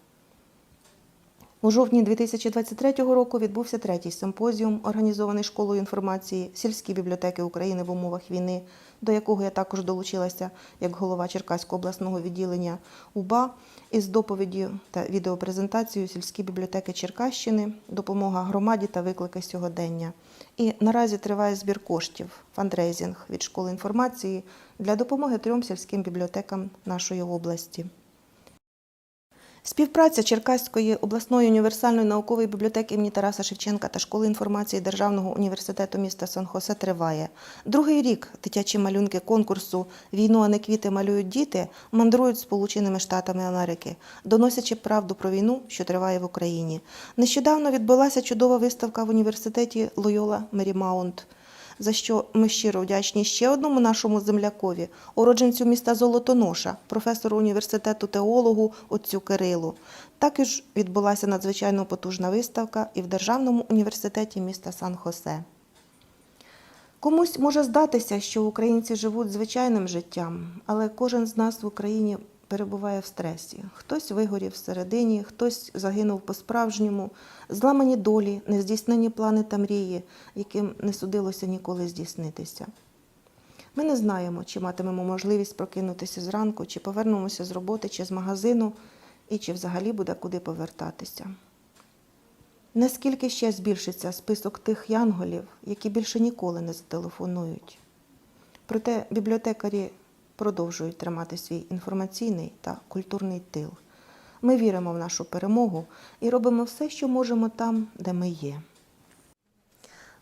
У жовтні 2023 року відбувся третій симпозіум, організований Школою інформації «Сільські бібліотеки України в умовах війни», до якого я також долучилася як голова Черкаського обласного відділення УБА, із доповіддю та відеопрезентацією «Сільські бібліотеки Черкащини. Допомога громаді та виклики сьогодення». І наразі триває збір коштів, фандрейзинг від Школи інформації для допомоги 3 сільським бібліотекам нашої області. Співпраця Черкаської обласної універсальної наукової бібліотеки імені Тараса Шевченка та Школи інформації Державного університету міста Сан-Хосе триває. Другий рік дитячі малюнки конкурсу «Війну, а не квіти малюють діти» мандрують Сполученими Штатами Америки, доносячи правду про війну, що триває в Україні. Нещодавно відбулася чудова виставка в університеті Лойола Марімаунт, за що ми щиро вдячні ще одному нашому землякові, уродженцю міста Золотоноша, професору університету теологу отцю Кирилу. Також відбулася надзвичайно потужна виставка і в Державному університеті міста Сан-Хосе. Комусь може здатися, що українці живуть звичайним життям, але кожен з нас в Україні перебуває в стресі. Хтось вигорів всередині, хтось загинув по-справжньому, зламані долі, нездійснені плани та мрії, яким не судилося ніколи здійснитися. Ми не знаємо, чи матимемо можливість прокинутися зранку, чи повернемося з роботи, чи з магазину, і чи взагалі буде куди повертатися. Наскільки ще збільшиться список тих янголів, які більше ніколи не зателефонують. Проте бібліотекарі продовжують тримати свій інформаційний та культурний тил. Ми віримо в нашу перемогу і робимо все, що можемо там, де ми є.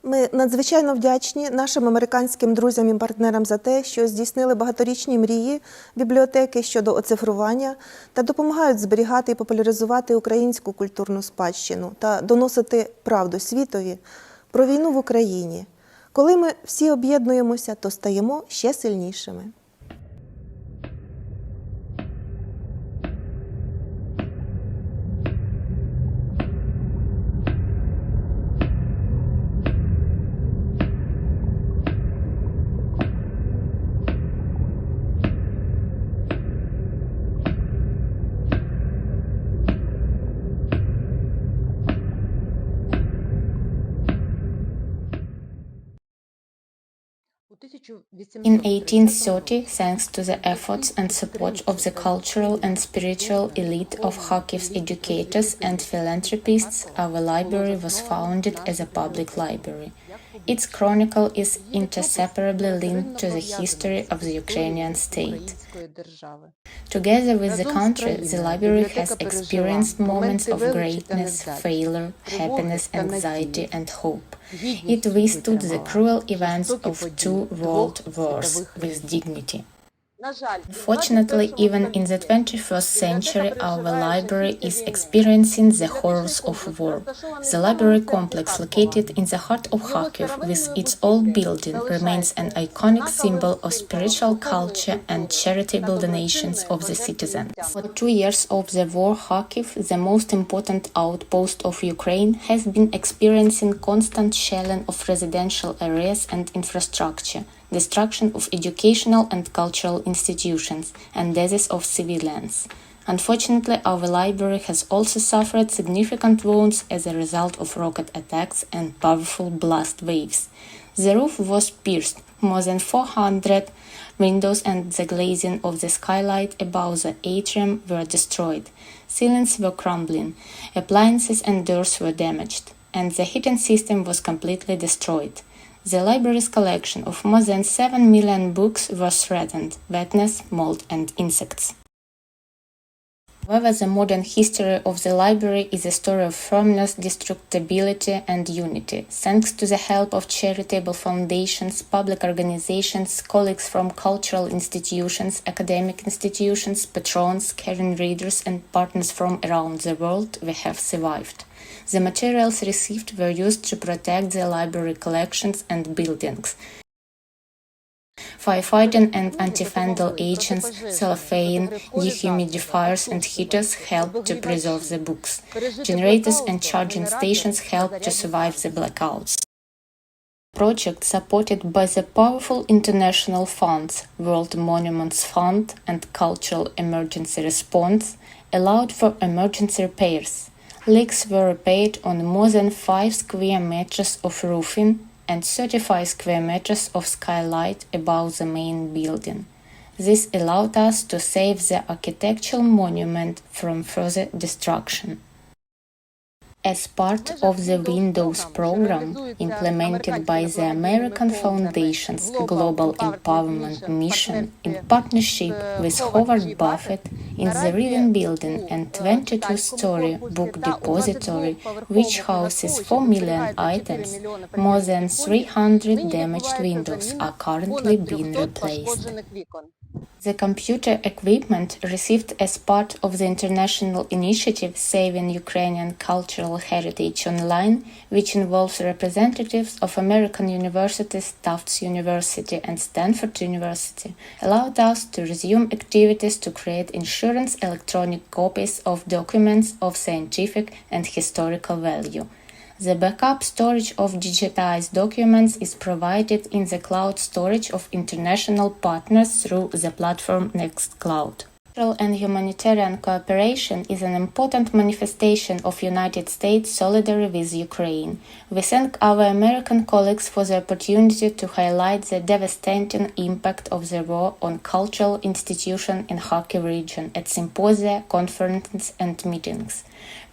Ми надзвичайно вдячні нашим американським друзям і партнерам за те, що здійснили багаторічні мрії бібліотеки щодо оцифрування та допомагають зберігати і популяризувати українську культурну спадщину та доносити правду світові про війну в Україні. Коли ми всі об'єднуємося, то стаємо ще сильнішими. In 1830, thanks to the efforts and support of the cultural and spiritual elite of Kharkiv's educators and philanthropists, our library was founded as a public library. Its chronicle is inseparably linked to the history of the Ukrainian state. Together with the country, the library has experienced moments of greatness, failure, happiness, anxiety, and hope. It withstood the cruel events of 2 world wars with dignity. Fortunately, even in the 21st century, our library is experiencing the horrors of war. The library complex, located in the heart of Kharkiv, with its old building, remains an iconic symbol of spiritual culture and charitable donations of the citizens. For 2 years of the war, Kharkiv, the most important outpost of Ukraine, has been experiencing constant shelling of residential areas and infrastructure, destruction of educational and cultural institutions, and deaths of civilians. Unfortunately, our library has also suffered significant wounds as a result of rocket attacks and powerful blast waves. The roof was pierced, more than 400 windows and the glazing of the skylight above the atrium were destroyed. Ceilings were crumbling, appliances and doors were damaged, and the heating system was completely destroyed. The library's collection of more than 7 million books was threatened, wetness, mold and insects. However, the modern history of the library is a story of firmness, destructibility and unity. Thanks to the help of charitable foundations, public organizations, colleagues from cultural institutions, academic institutions, patrons, caring readers and partners from around the world, we have survived. The materials received were used to protect the library collections and buildings. Firefighting and anti-vandal agents, cellophane, dehumidifiers and heaters helped to preserve the books. Generators and charging stations helped to survive the blackouts. Project supported by the powerful international funds, World Monuments Fund and Cultural Emergency Response, allowed for emergency repairs. Leaks were repaired on more than 5 square meters of roofing and 35 square meters of skylight above the main building. This allowed us to save the architectural monument from further destruction. As part of the Windows program implemented by the American Foundation's Global Empowerment Mission in partnership with Howard Buffett in the Reading Building and 22-story book depository, which houses 4 million items, more than 300 damaged windows are currently being replaced. The computer equipment received as part of the international initiative Saving Ukrainian Cultural Heritage Online, which involves representatives of American universities, Tufts University and Stanford University, allowed us to resume activities to create insurance electronic copies of documents of scientific and historical value. The backup storage of digitized documents is provided in the cloud storage of international partners through the platform Nextcloud. Cultural and humanitarian cooperation is an important manifestation of United States solidarity with Ukraine. We thank our American colleagues for the opportunity to highlight the devastating impact of the war on cultural institutions in Kharkiv region at symposia, conferences and meetings.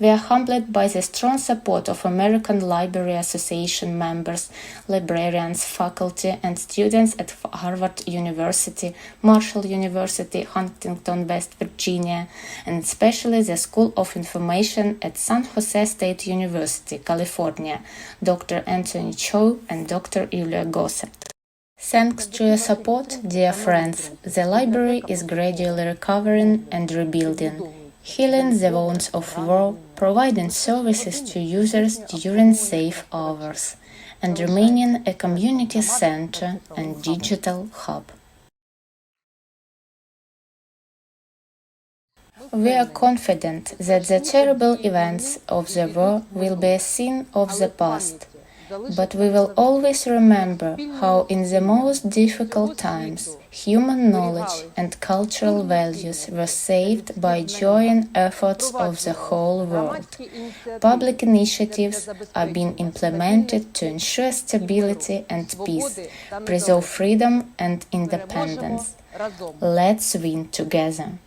We are humbled by the strong support of American Library Association members, librarians, faculty, and students at Harvard University, Marshall University, Huntington, West Virginia, and especially the School of Information at San Jose State University, California, Dr. Anthony Chow and Dr. Ulia Gosart. Thanks to your support, dear friends, the library is gradually recovering and rebuilding, healing the wounds of war, providing services to users during safe hours, and remaining a community center and digital hub. We are confident that the terrible events of the war will be a thing of the past, but we will always remember how in the most difficult times human knowledge and cultural values were saved by joint efforts of the whole world. Public initiatives are being implemented to ensure stability and peace, preserve freedom and independence. Let's win together.